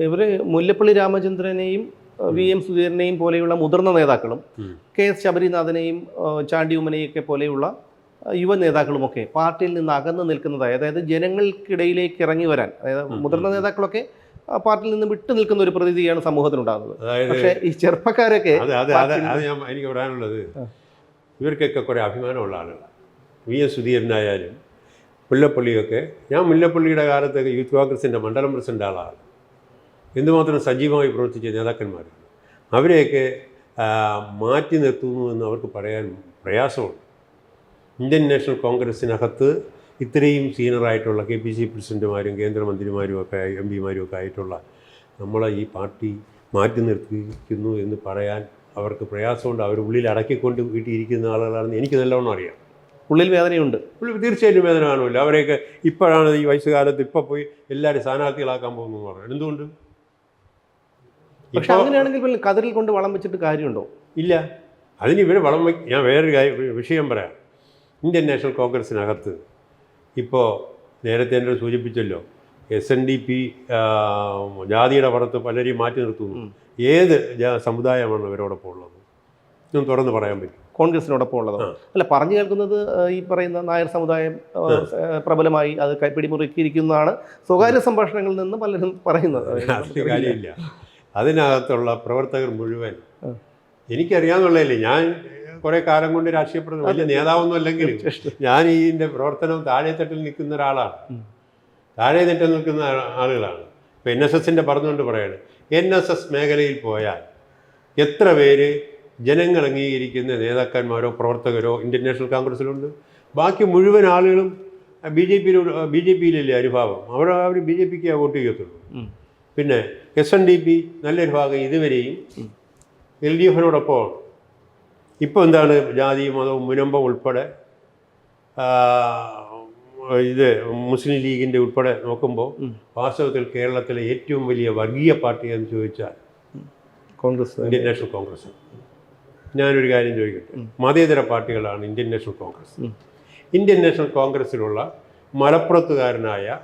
ഇവർ മുല്ലപ്പള്ളി രാമചന്ദ്രനെയും VM സുധീരനെയും പോലെയുള്ള മുതിർന്ന നേതാക്കളും KS ശബരിനാഥനെയും ചാണ്ടി ഉമ്മനെയൊക്കെ പോലെയുള്ള യുവ നേതാക്കളുമൊക്കെ പാർട്ടിയിൽ നിന്ന് അകന്നു നിൽക്കുന്നതായി, അതായത് ജനങ്ങൾക്കിടയിലേക്ക് ഇറങ്ങി വരാൻ, അതായത് മുതിർന്ന നേതാക്കളൊക്കെ പാർട്ടിയിൽ നിന്ന് വിട്ടു നിൽക്കുന്ന ഒരു പ്രതീതിയാണ് സമൂഹത്തിനുണ്ടാകുന്നത്. പക്ഷേ ഈ ചെറുപ്പക്കാരൊക്കെ എനിക്ക് പറയാനുള്ളത്, ഇവർക്കൊക്കെ കുറേ അഭിമാനമുള്ള ആളുകളാണ്. VM സുധീരനായാലും മുല്ലപ്പള്ളിയൊക്കെ, ഞാൻ മുല്ലപ്പള്ളിയുടെ കാലത്തൊക്കെ യൂത്ത് കോൺഗ്രസിൻ്റെ മണ്ഡലം പ്രസിഡന്റ് ആളാണ്. എന്തുമാത്രം സജീവമായി പ്രവർത്തിച്ച നേതാക്കന്മാരാണ്. അവരെയൊക്കെ മാറ്റി നിർത്തുന്നു എന്ന് അവർക്ക് പറയാൻ പ്രയാസമുണ്ട്. ഇന്ത്യൻ നാഷണൽ കോൺഗ്രസ്സിനകത്ത് ഇത്രയും സീനിയറായിട്ടുള്ള KPC പ്രസിഡന്റുമാരും കേന്ദ്രമന്ത്രിമാരും ഒക്കെ MP-മാരും ഒക്കെ ആയിട്ടുള്ള നമ്മളെ ഈ പാർട്ടി മാറ്റി നിർത്തിയിരിക്കുന്നു എന്ന് പറയാൻ അവർക്ക് പ്രയാസമുണ്ട്. അവർ ഉള്ളിൽ അടക്കിക്കൊണ്ട് വീട്ടിയിരിക്കുന്ന ആളുകളാണെന്ന് എനിക്ക് നല്ലവണ്ണം അറിയാം. ഉള്ളിൽ വേദനയുണ്ട്, തീർച്ചയായിട്ടും വേദന കാണുമല്ലോ. അവരെയൊക്കെ ഇപ്പോഴാണ് ഈ വയസ്സുകാലത്ത് ഇപ്പോൾ പോയി എല്ലാവരും സ്ഥാനാർത്ഥികളാക്കാൻ പോകുന്നു എന്ന് പറയുന്നത്. എന്തുകൊണ്ട്? പക്ഷെ അങ്ങനെയാണെങ്കിൽ പിന്നെ കതിരിൽ കൊണ്ട് വളം വെച്ചിട്ട് കാര്യമുണ്ടോ? ഇല്ല. അതിന് ഇവർ വളം ഞാൻ വേറൊരു വിഷയം പറയാം. ഇന്ത്യൻ നാഷണൽ കോൺഗ്രസ്സിനകത്ത് ഇപ്പോൾ നേരത്തെ എന്നോട് സൂചിപ്പിച്ചല്ലോ, SNDP ജാതിയുടെ പുറത്ത് പലരെയും മാറ്റി നിർത്തുന്നു. ഏത് സമുദായമാണ് ഇവരോടൊപ്പം ഉള്ളത്? ഇതൊന്നും തുറന്ന് പറയാൻ പറ്റും. കോൺഗ്രസിനോടൊപ്പം ഉള്ളതോ? അല്ല, പറഞ്ഞു കേൾക്കുന്നത് ഈ പറയുന്ന നായർ സമുദായം പ്രബലമായി അത് പിടിമുറുക്കിയിരിക്കുന്നതാണ് സ്വകാര്യ സംഭാഷണങ്ങളിൽ നിന്ന് പലരും പറയുന്നത്. കാര്യമില്ല. അതിനകത്തുള്ള പ്രവർത്തകർ മുഴുവൻ എനിക്കറിയാമെന്നുള്ളതല്ലേ. ഞാൻ കുറേ കാലം കൊണ്ട് രാഷ്ട്രീയ വലിയ നേതാവൊന്നും അല്ലെങ്കിലും ഞാൻ ഇതിൻ്റെ പ്രവർത്തനം താഴെത്തട്ടിൽ നിൽക്കുന്ന ഒരാളാണ്. താഴെത്തട്ടിൽ നിൽക്കുന്ന ആളുകളാണ്. ഇപ്പോൾ NSSൻ്റെ പറഞ്ഞുകൊണ്ട് പറയാണ്, NSS മേഖലയിൽ പോയാൽ എത്ര പേര് ജനങ്ങൾ അംഗീകരിക്കുന്ന നേതാക്കന്മാരോ പ്രവർത്തകരോ ഇന്ത്യൻ നാഷണൽ കോൺഗ്രസ്സിലുണ്ട്? ബാക്കി മുഴുവൻ ആളുകളും BJPയിലല്ലേ അനുഭാവം. അവർ BJPക്ക് വോട്ട് ചെയ്യത്തുള്ളൂ. പിന്നെ SNDP നല്ലൊരു ഭാഗം ഇതുവരെയും LDFിനോടൊപ്പമാണ്. ഇപ്പോൾ എന്താണ്, ജാതിയും മതവും മുനമ്പം ഉൾപ്പെടെ മുസ്ലിം ലീഗിൻ്റെ ഉൾപ്പെടെ നോക്കുമ്പോൾ വാസ്തവത്തിൽ കേരളത്തിലെ ഏറ്റവും വലിയ വർഗീയ പാർട്ടി എന്ന് ചോദിച്ചാൽ കോൺഗ്രസ്, ഇന്ത്യൻ നാഷണൽ കോൺഗ്രസ്. ഞാനൊരു കാര്യം ചോദിക്കട്ടെ, മതേതര പാർട്ടികളാണ് Indian National Congress. Indian National കോൺഗ്രസ്സിലുള്ള മലപ്പുറത്തുകാരനായ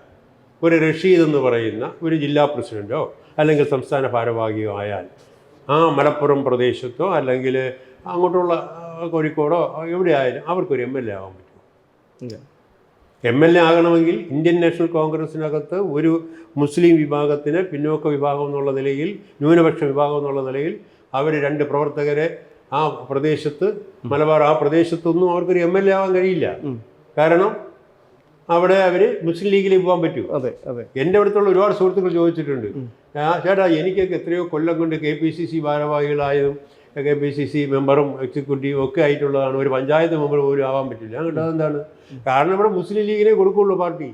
ഒരു റഷീദ് എന്ന് പറയുന്ന ഒരു ജില്ലാ പ്രസിഡൻറ്റോ അല്ലെങ്കിൽ സംസ്ഥാന ഭാരവാഹിയോ ആയാൽ ആ മലപ്പുറം പ്രദേശത്തോ അല്ലെങ്കിൽ അങ്ങോട്ടുള്ള കോഴിക്കോടോ എവിടെ ആയാലും അവർക്കൊരു MLA ആകാൻ പറ്റും. MLA ആകണമെങ്കിൽ ഇന്ത്യൻ നാഷണൽ കോൺഗ്രസ്സിനകത്ത് ഒരു മുസ്ലിം വിഭാഗത്തിന് പിന്നോക്ക വിഭാഗം എന്നുള്ള നിലയിൽ, ന്യൂനപക്ഷ വിഭാഗം എന്നുള്ള നിലയിൽ അവർ 2 പ്രവർത്തകരെ ആ പ്രദേശത്ത്, മലബാർ ആ പ്രദേശത്തൊന്നും അവർക്കൊരു MLA ആവാൻ കഴിയില്ല. കാരണം അവിടെ അവർ മുസ്ലിം ലീഗിലേക്ക് പോകാൻ പറ്റൂ. എൻ്റെ അടുത്തുള്ള ഒരുപാട് സുഹൃത്തുക്കൾ ചോദിച്ചിട്ടുണ്ട്, ചേട്ടാ എനിക്കൊക്കെ എത്രയോ കൊല്ലം കൊണ്ട് KPCC ഭാരവാഹികളായതും KPCC മെമ്പറും എക്സിക്യൂട്ടീവും ഒക്കെ ആയിട്ടുള്ളതാണ്, ഒരു പഞ്ചായത്ത് മെമ്പർ പോലും ആവാൻ പറ്റില്ല. അങ്ങോട്ട് അതെന്താണ്? കാരണം ഇവിടെ മുസ്ലിം ലീഗിനെ കൊടുക്കുള്ളൂ പാർട്ടി.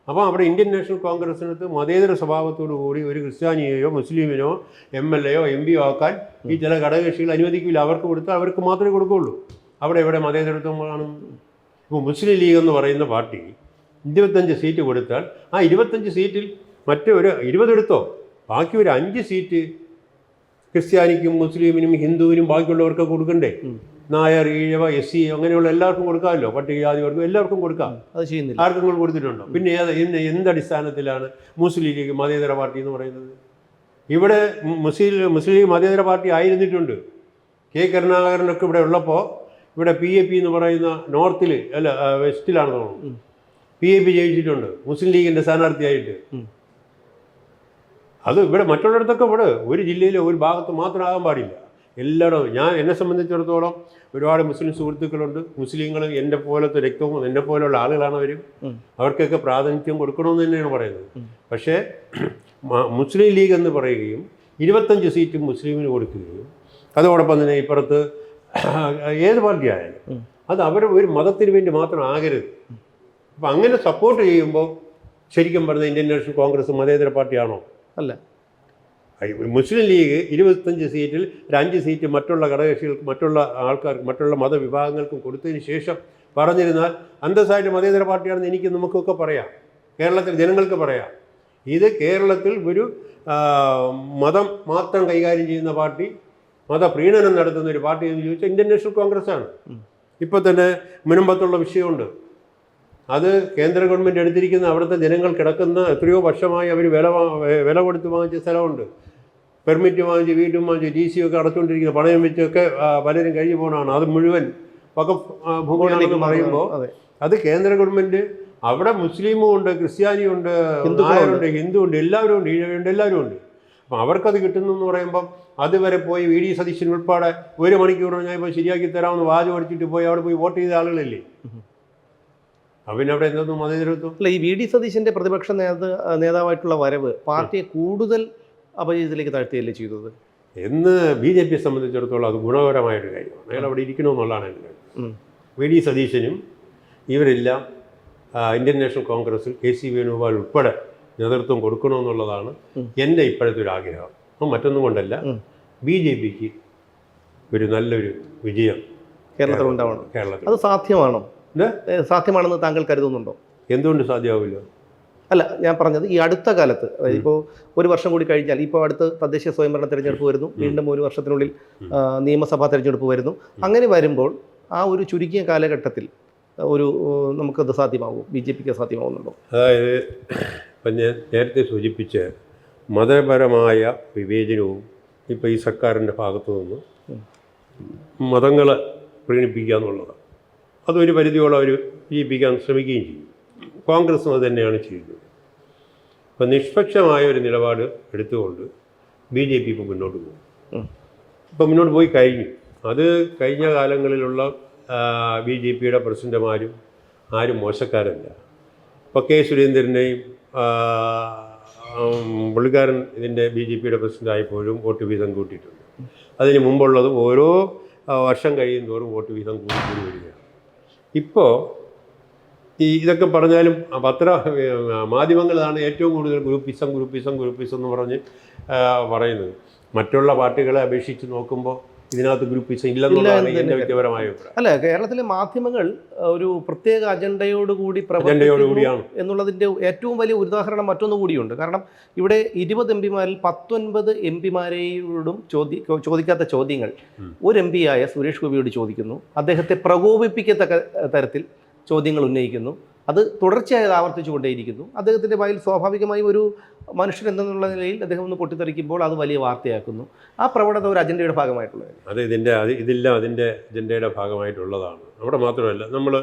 അപ്പോൾ അവിടെ ഇന്ത്യൻ നാഷണൽ കോൺഗ്രസിനകത്ത് മതേതര സ്വഭാവത്തോടു കൂടി ഒരു ക്രിസ്ത്യാനിയെയോ മുസ്ലിമിനോ MLAയോ MP ആക്കാൻ ഈ ചില ഘടകകക്ഷികൾ അനുവദിക്കില്ല. അവർക്ക് കൊടുത്താൽ അവർക്ക് മാത്രമേ കൊടുക്കുകയുള്ളൂ. അവിടെ എവിടെ മതേതരത്വം കാണുന്നു? ഇപ്പോൾ മുസ്ലിം ലീഗ് എന്ന് പറയുന്ന പാർട്ടി 25 സീറ്റ് കൊടുത്താൽ ആ 25 സീറ്റിൽ ഒരു 20 എടുത്തോ, ബാക്കി ഒരു 5 സീറ്റ് ക്രിസ്ത്യാനിക്കും മുസ്ലിമിനും ഹിന്ദുവിനും ബാക്കിയുള്ളവർക്ക് കൊടുക്കണ്ടേ? നായർ, ഈഴവ, SC അങ്ങനെയുള്ള എല്ലാവർക്കും കൊടുക്കാമല്ലോ, പട്ടികജാതിവർക്കും എല്ലാവർക്കും കൊടുക്കാം. അത് ചെയ്യുന്നില്ല. ആർക്കെങ്കിലും കൊടുത്തിട്ടുണ്ടോ? പിന്നെ എന്തടിസ്ഥാനത്തിലാണ് മുസ്ലിം ലീഗ് മതേതര പാർട്ടി എന്ന് പറയുന്നത്? ഇവിടെ മുസ്ലിം ലീഗ് മതേതര പാർട്ടി ആയിരുന്നിട്ടുണ്ട്. കെ കരുണാകരനൊക്കെ ഇവിടെ ഉള്ളപ്പോൾ ഇവിടെ PAP എന്ന് പറയുന്ന നോർത്തിൽ വെസ്റ്റിലാണ് തോന്നുന്നു PAP ജയിച്ചിട്ടുണ്ട് മുസ്ലിം ലീഗിൻ്റെ സ്ഥാനാർത്ഥിയായിട്ട്. അത് ഇവിടെ മറ്റുള്ളിടത്തൊക്കെ ഇവിടെ ഒരു ജില്ലയിലെ ഒരു ഭാഗത്ത് മാത്രമാകാൻ പാടില്ല. എല്ലായിടവും എന്നെ സംബന്ധിച്ചിടത്തോളം ഒരുപാട് മുസ്ലിം സുഹൃത്തുക്കളുണ്ട്. മുസ്ലിങ്ങൾ എൻ്റെ പോലത്തെ രക്തവും എന്നെ പോലെയുള്ള ആളുകളാണ് അവർ. അവർക്കൊക്കെ പ്രാതിനിധ്യം കൊടുക്കണമെന്ന് തന്നെയാണ് പറയുന്നത്. പക്ഷേ മുസ്ലിം ലീഗ് എന്ന് പറയുകയും 25 സീറ്റും മുസ്ലിമിന് കൊടുക്കുകയും അതോടൊപ്പം തന്നെ ഇപ്പുറത്ത് ഏത് പാർട്ടി ആയാലും അത് ഒരു മതത്തിന് വേണ്ടി മാത്രം ആകരുത്. അപ്പം അങ്ങനെ സപ്പോർട്ട് ചെയ്യുമ്പോൾ ശരിക്കും പറഞ്ഞ ഇന്ത്യൻ നാഷണൽ കോൺഗ്രസ് മതേതര പാർട്ടിയാണോ? അല്ല. മുസ്ലിം ലീഗ് 25 സീറ്റിൽ ഒരു 5 സീറ്റ് മറ്റുള്ള ഘടകകക്ഷികൾക്ക്, മറ്റുള്ള ആൾക്കാർക്ക്, മറ്റുള്ള മതവിഭാഗങ്ങൾക്കും കൊടുത്തതിന് ശേഷം പറഞ്ഞിരുന്നാൽ അന്തസ്സായിട്ട് മതേതര പാർട്ടിയാണെന്ന് നമുക്കൊക്കെ പറയാം, കേരളത്തിൽ ജനങ്ങൾക്ക് പറയാം. ഇത് കേരളത്തിൽ ഒരു മതം മാത്രം കൈകാര്യം ചെയ്യുന്ന പാർട്ടി, മതപ്രീണനം നടത്തുന്ന ഒരു പാർട്ടി എന്ന് ചോദിച്ചാൽ ഇന്ത്യൻ നാഷണൽ കോൺഗ്രസ് ആണ്. ഇപ്പോൾ തന്നെ മുനമ്പത്തുള്ള വിഷയമുണ്ട്. അത് കേന്ദ്ര ഗവൺമെൻറ് എടുത്തിരിക്കുന്ന അവിടുത്തെ ജനങ്ങൾ കിടക്കുന്ന എത്രയോ വർഷമായി അവർ വില കൊടുത്ത് വാങ്ങിച്ച സ്ഥലമുണ്ട്. പെർമിറ്റ് വാങ്ങിച്ച് വീട്ടും വാങ്ങിച്ച് DC ഒക്കെ അടച്ചുകൊണ്ടിരിക്കുന്ന പണയം വെച്ചൊക്കെ പലരും കഴിഞ്ഞു പോകുന്നതാണ്. അത് മുഴുവൻ വഖഫ് ഭൂമിയാണെന്ന് പറയുമ്പോൾ അത് കേന്ദ്ര ഗവൺമെൻറ് അവിടെ മുസ്ലിമും ഉണ്ട്, ക്രിസ്ത്യാനിയും ഉണ്ട്, നായരുണ്ട്, ഹിന്ദു ഉണ്ട്, എല്ലാവരും ഉണ്ട്, ഈഴവുണ്ട്, എല്ലാവരും ഉണ്ട്. അപ്പം അവർക്കത് കിട്ടുന്നു എന്ന് പറയുമ്പം അതുവരെ പോയി VD സതീശൻ ഉൾപ്പെടെ 1 മണിക്കൂർ ഞാൻ ഇപ്പോൾ ശരിയാക്കി തരാമെന്ന് വാചകം അടിച്ചിട്ട് പോയി അവിടെ പോയി വോട്ട് ചെയ്ത ആളുകളല്ലേ? അവനവിടെ എന്തൊന്നും മതേതരത്വം അല്ല. ഈ VD സതീശൻ്റെ പ്രതിപക്ഷ നേതാവായിട്ടുള്ള വരവ് പാർട്ടിയെ കൂടുതൽ അപജയത്തിലേക്ക് താഴ്ത്തുകയല്ലേ ചെയ്തത് എന്ന് BJPയെ സംബന്ധിച്ചിടത്തോളം അത് ഗുണകരമായൊരു കാര്യമാണ്. അയാൾ അവിടെ ഇരിക്കണമെന്നുള്ളതാണ് എൻ്റെ കാര്യം. VD സതീശനും ഇവരെല്ലാം ഇന്ത്യൻ നാഷണൽ കോൺഗ്രസിൽ KC വേണുഗോപാൽ ഉൾപ്പെടെ നേതൃത്വം കൊടുക്കണമെന്നുള്ളതാണ് എൻ്റെ ഇപ്പോഴത്തെ ഒരു ആഗ്രഹം. അപ്പം മറ്റൊന്നും കൊണ്ടല്ല, BJPക്ക് ഒരു നല്ലൊരു വിജയം കേരളത്തിൽ ഉണ്ടാവണം. കേരളത്തിൽ അത് സാധ്യമാണോ? സാധ്യമാണെന്ന് താങ്കൾ കരുതുന്നുണ്ടോ? എന്തുകൊണ്ട് സാധ്യമാവില്ല? അല്ല, ഞാൻ പറഞ്ഞത് ഈ അടുത്ത കാലത്ത്, അതായത് ഇപ്പോൾ 1 വർഷം കൂടി കഴിഞ്ഞാൽ, ഇപ്പോൾ അടുത്ത് തദ്ദേശീയ സ്വയംഭരണ തെരഞ്ഞെടുപ്പ് വരുന്നു, വീണ്ടും 1 വർഷത്തിനുള്ളിൽ നിയമസഭാ തെരഞ്ഞെടുപ്പ് വരുന്നു. അങ്ങനെ വരുമ്പോൾ ആ ഒരു ചുരുങ്ങിയ കാലഘട്ടത്തിൽ നമുക്കത് സാധ്യമാകും, BJPക്ക് സാധ്യമാകുന്നുണ്ടോ? അതായത് ഇപ്പം ഞാൻ നേരത്തെ സൂചിപ്പിച്ച മതപരമായ വിവേചനവും ഇപ്പോൾ ഈ സർക്കാരിൻ്റെ ഭാഗത്തു നിന്ന് മതങ്ങളെ പ്രീണിപ്പിക്കുക എന്നുള്ളതാണ്. അതൊരു പരിധിയോളം അവർ ജീവിപ്പിക്കാൻ ശ്രമിക്കുകയും ചെയ്യും. കോൺഗ്രസും അത് തന്നെയാണ് ചെയ്യുന്നത്. അപ്പം നിഷ്പക്ഷമായ ഒരു നിലപാട് എടുത്തുകൊണ്ട് BJP ഇപ്പോൾ മുന്നോട്ട് പോകും. ഇപ്പം മുന്നോട്ട് പോയി കഴിഞ്ഞു. അത് കഴിഞ്ഞ കാലങ്ങളിലുള്ള BJPയുടെ പ്രസിഡന്റുമാരും ആരും മോശക്കാരല്ല. ഇപ്പോൾ K സുരേന്ദ്രനെയും പുള്ളിക്കാരൻ ഇതിൻ്റെ BJPയുടെ പ്രസിഡൻ്റായപ്പോഴും വോട്ട് വീതം കൂട്ടിയിട്ടുണ്ട്. അതിന് മുമ്പുള്ളതും ഓരോ വർഷം കഴിയും തോറും വോട്ട് വീതം കൂടി വരികയാണ്. ഇപ്പോൾ ഇതൊക്കെ പറഞ്ഞാലും മാധ്യമങ്ങളാണ് ഏറ്റവും കൂടുതൽ ഗ്രൂപ്പിസം എന്ന് പറഞ്ഞ് പറയുന്നത്. മറ്റുള്ള പാർട്ടികളെ അപേക്ഷിച്ച് നോക്കുമ്പോൾ ഇതിനകത്ത് ഗ്രൂപ്പിസം ഇല്ലെന്നുള്ളതാണ് എൻ്റെ വ്യക്തിപരമായ അഭിപ്രായം. അല്ല, കേരളത്തിലെ മാധ്യമങ്ങൾ ഒരു പ്രത്യേക അജണ്ടയോടുകൂടി എന്നുള്ളതിൻ്റെ ഏറ്റവും വലിയ ഉദാഹരണം മറ്റൊന്നു കൂടിയുണ്ട്. കാരണം ഇവിടെ 20 MPമാരിൽ 19 MPമാരോടും ചോദിക്കാത്ത ചോദ്യങ്ങൾ ഒരു MP ആയ സുരേഷ് ഗോപിയോട് ചോദിക്കുന്നു. അദ്ദേഹത്തെ പ്രകോപിപ്പിക്കത്തക്ക തരത്തിൽ ചോദ്യങ്ങൾ ഉന്നയിക്കുന്നു. അത് തുടർച്ചയായി ആവർത്തിച്ചുകൊണ്ടേയിരിക്കുന്നു. അദ്ദേഹത്തിൻ്റെ വായിൽ സ്വാഭാവികമായും ഒരു മനുഷ്യൻ എന്നുള്ള നിലയിൽ അദ്ദേഹം ഒന്ന് പൊട്ടിത്തെറിക്കുമ്പോൾ അത് വലിയ വാർത്തയാക്കുന്നു. ആ പ്രവണത ഒരു അജണ്ടയുടെ ഭാഗമായിട്ടുള്ളത്. ഇതെല്ലാം അതിൻ്റെ അജണ്ടയുടെ ഭാഗമായിട്ടുള്ളതാണ്. അവിടെ മാത്രമല്ല, നമ്മൾ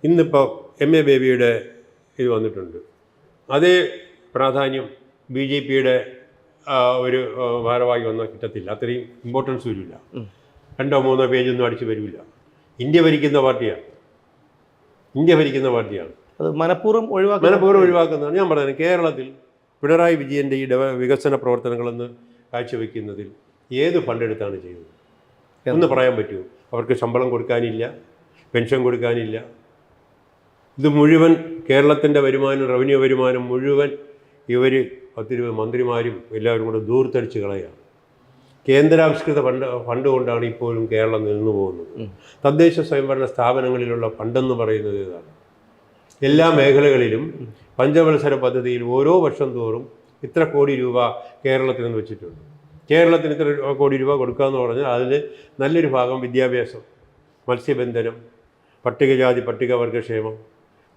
ഇന്നിപ്പോൾ MA ബേബിയുടെ ഇത് വന്നിട്ടുണ്ട്. അതേ പ്രാധാന്യം BJPയുടെ ഒരു ഭാരവാഹി വന്നാൽ കിട്ടത്തില്ല. അത്രയും ഇമ്പോർട്ടൻസ് വരില്ല. 2 3 പേജൊന്നും അടിച്ച് വരില്ല. ഇന്ത്യ ഭരിക്കുന്ന പാർട്ടിയാണ്. അത് മനഃപൂർവ്വം ഒഴിവാക്കുന്നതാണ്. ഞാൻ പറഞ്ഞത് കേരളത്തിൽ പിണറായി വിജയൻ്റെ ഈ വികസന പ്രവർത്തനങ്ങളെന്ന് കാഴ്ചവെക്കുന്നതിൽ ഏത് ഫണ്ടെടുത്താണ് ചെയ്തത് എന്ന് പറയാൻ പറ്റുമോ? അവർക്ക് ശമ്പളം കൊടുക്കാനില്ല, പെൻഷൻ കൊടുക്കാനില്ല. ഇത് മുഴുവൻ കേരളത്തിൻ്റെ റവന്യൂ വരുമാനം മുഴുവൻ ഇവർ 10-20 മന്ത്രിമാരും എല്ലാവരും കൂടെ ദൂർത്തടിച്ച് കളയാണ്. കേന്ദ്രാവിഷ്കൃത ഫണ്ട് കൊണ്ടാണ് ഇപ്പോഴും കേരളം നിന്നു പോകുന്നത്. തദ്ദേശ സ്വയംഭരണ സ്ഥാപനങ്ങളിലുള്ള ഫണ്ടെന്ന് പറയുന്നത് ഇതാണ്. എല്ലാ മേഖലകളിലും പഞ്ചവത്സര പദ്ധതിയിൽ ഓരോ വർഷം തോറും ഇത്ര കോടി രൂപ കേരളത്തിൽ നിന്ന് വെച്ചിട്ടുണ്ട്. കേരളത്തിന് ഇത്ര കോടി രൂപ കൊടുക്കുക എന്ന് പറഞ്ഞാൽ അതിൽ നല്ലൊരു ഭാഗം വിദ്യാഭ്യാസം, മത്സ്യബന്ധനം, പട്ടികജാതി പട്ടികവർഗക്ഷേമം,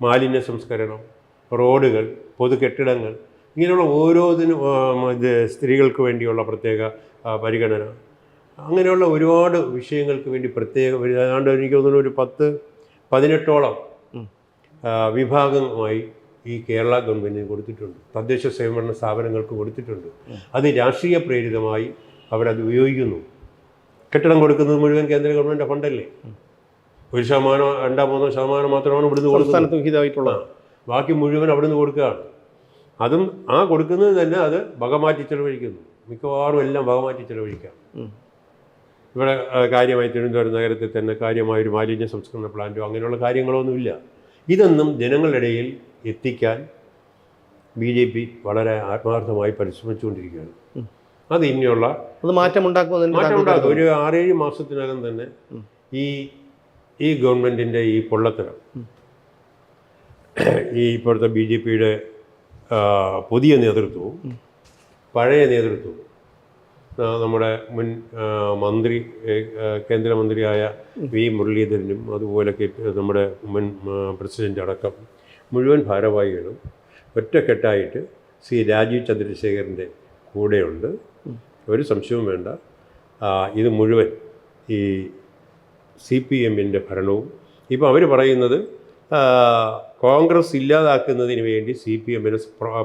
മാലിന്യ സംസ്കരണം, റോഡുകൾ, പൊതു കെട്ടിടങ്ങൾ, ഇങ്ങനെയുള്ള ഓരോന്നിനും ഇത് സ്ത്രീകൾക്ക് വേണ്ടിയുള്ള പ്രത്യേക പരിഗണന, അങ്ങനെയുള്ള ഒരുപാട് വിഷയങ്ങൾക്ക് വേണ്ടി പ്രത്യേക ഏതാണ്ട് എനിക്ക് തോന്നുന്നു ഒരു 10-18ഓളം വിഭാഗമായി ഈ കേരള ഗവൺമെൻറ്റിന് കൊടുത്തിട്ടുണ്ട്. തദ്ദേശ സ്വയംഭരണ സ്ഥാപനങ്ങൾക്ക് കൊടുത്തിട്ടുണ്ട്. അത് രാഷ്ട്രീയ പ്രേരിതമായി അവരത് ഉപയോഗിക്കുന്നു. കെട്ടിടം കൊടുക്കുന്നത് മുഴുവൻ കേന്ദ്ര ഗവൺമെൻറ് ഫണ്ടല്ലേ. 1%, 2-3% മാത്രമാണ് ഇവിടുന്ന് കൊടുക്കുന്നത്. ബാക്കി മുഴുവൻ അവിടുന്ന് കൊടുക്കുകയാണ്. അതും ആ കൊടുക്കുന്നത് തന്നെ അത് വകമാറ്റി ചെലവഴിക്കുന്നു. മിക്കവാറും എല്ലാം വകമാറ്റി ചെലവഴിക്കാം. ഇവിടെ കാര്യമായി തിരുവനന്തപുരം നഗരത്തിൽ തന്നെ കാര്യമായൊരു മാലിന്യ സംസ്കരണ പ്ലാന്റോ അങ്ങനെയുള്ള കാര്യങ്ങളൊന്നുമില്ല. ഇതൊന്നും ജനങ്ങളുടെ ഇടയിൽ എത്തിക്കാൻ BJP വളരെ ആത്മാർത്ഥമായി പരിശ്രമിച്ചുകൊണ്ടിരിക്കുകയാണ്. അത് ഇനിയുള്ള മാറ്റമുണ്ടാക്കും. ഒരു 6-7 മാസത്തിനകം തന്നെ ഈ ഗവൺമെൻറ്റിൻ്റെ ഈ പൊള്ളത്തരം, ഈ ഇപ്പോഴത്തെ BJPയുടെ പുതിയ നേതൃത്വവും പഴയ നേതൃത്വവും, നമ്മുടെ മുൻ മന്ത്രി കേന്ദ്രമന്ത്രിയായ V. മുരളീധരനും അതുപോലെ നമ്മുടെ മുൻ പ്രസിഡൻ്റ് അടക്കം മുഴുവൻ ഭാരവാഹികളും ഒറ്റക്കെട്ടായിട്ട് ശ്രീ രാജീവ് ചന്ദ്രശേഖരൻ്റെ കൂടെയുണ്ട്. ഒരു സംശയവും വേണ്ട. ഇത് മുഴുവൻ ഈ CPMൻ്റെ ഭരണവും ഇപ്പോൾ അവർ പറയുന്നത് കോൺഗ്രസ് ഇല്ലാതാക്കുന്നതിന് വേണ്ടി CPMനെ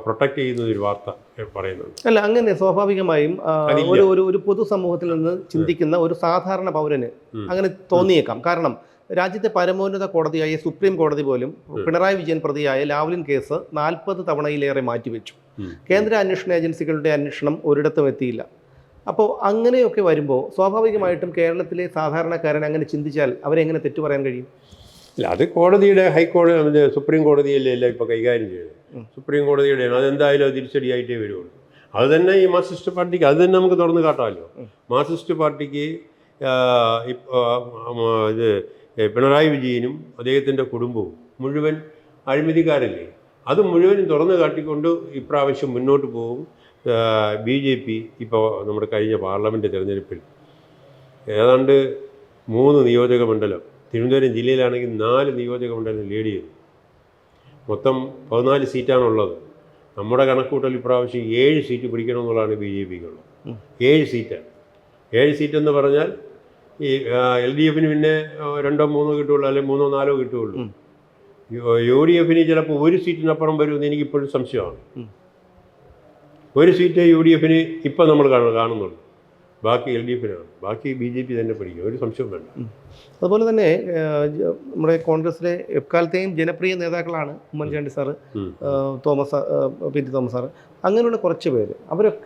പ്രൊട്ടക്റ്റ് ചെയ്യുന്നൊരു വാർത്ത പറയുന്നുണ്ട്. അല്ല, അങ്ങനെ സ്വാഭാവികമായും ഒരു പൊതുസമൂഹത്തിൽ നിന്ന് ചിന്തിക്കുന്ന ഒരു സാധാരണ പൗരന് അങ്ങനെ തോന്നിയേക്കാം. കാരണം രാജ്യത്തെ പരമോന്നത കോടതിയായ സുപ്രീം കോടതി പോലും പിണറായി വിജയൻ പ്രതിയായ ലാവ്ലിൻ കേസ് 40 തവണയിലേറെ മാറ്റിവെച്ചു. കേന്ദ്ര അന്വേഷണ ഏജൻസികളുടെ അന്വേഷണം ഒരിടത്തും എത്തിയില്ല. അപ്പോൾ അങ്ങനെയൊക്കെ വരുമ്പോൾ സ്വാഭാവികമായിട്ടും കേരളത്തിലെ സാധാരണക്കാരൻ അങ്ങനെ ചിന്തിച്ചാൽ അവരെങ്ങനെ തെറ്റു പറയാൻ കഴിയും? ഇല്ല, അത് കോടതിയുടെ ഹൈക്കോടതി സുപ്രീം കോടതിയല്ലേ എല്ലാം ഇപ്പോൾ കൈകാര്യം ചെയ്തത്. സുപ്രീം കോടതിയുടെയാണ്. അതെന്തായാലും അത് തിരിച്ചടിയായിട്ടേ വരുള്ളൂ. അത് തന്നെ ഈ മാർക്സിസ്റ്റ് പാർട്ടിക്ക് അത് തന്നെ നമുക്ക് തുറന്ന് കാട്ടാമല്ലോ. മാർക്സിസ്റ്റ് പാർട്ടിക്ക് ഇത് പിണറായി വിജയനും അദ്ദേഹത്തിൻ്റെ കുടുംബവും മുഴുവൻ അഴിമതിക്കാരല്ലേ. അത് മുഴുവനും തുറന്നു കാട്ടിക്കൊണ്ട് ഇപ്രാവശ്യം മുന്നോട്ട് പോകും. BJP ഇപ്പോൾ നമ്മുടെ കഴിഞ്ഞ പാർലമെൻറ്റ് തിരഞ്ഞെടുപ്പിൽ ഏതാണ്ട് 3 നിയോജക മണ്ഡലം, തിരുവനന്തപുരം ജില്ലയിലാണെങ്കിൽ 4 നിയോജക മണ്ഡലം ലീഡ് ചെയ്തു. മൊത്തം 14 സീറ്റാണുള്ളത്. നമ്മുടെ കണക്കൂട്ടൽ ഇപ്രാവശ്യം 7 സീറ്റ് പിടിക്കണമെന്നുള്ളതാണ് BJPക്കുള്ളത്. 7 സീറ്റാണ്. 7 സീറ്റെന്ന് പറഞ്ഞാൽ ഈ LDFന് പിന്നെ 2-3 കിട്ടുകയുള്ളൂ, അല്ലെങ്കിൽ 3-4 കിട്ടുകയുള്ളൂ. UDFന് ചിലപ്പോൾ 1 സീറ്റിനപ്പുറം വരുമെന്ന് എനിക്കിപ്പോഴും സംശയമാണ്. 1 സീറ്റ് UDFന് ഇപ്പം നമ്മൾ കാണുന്നുള്ളൂ. ബാക്കി LDFനാണ്. ബാക്കി BJP തന്നെ പിടിക്കും, ഒരു സംശയവും വേണ്ട. അതുപോലെ തന്നെ നമ്മുടെ കോൺഗ്രസിലെ എക്കാലത്തെയും ജനപ്രിയ നേതാക്കളാണ് Oommen Chandy sir, P.T. Thomas sir, അങ്ങനെയുള്ള കുറച്ച് പേര്.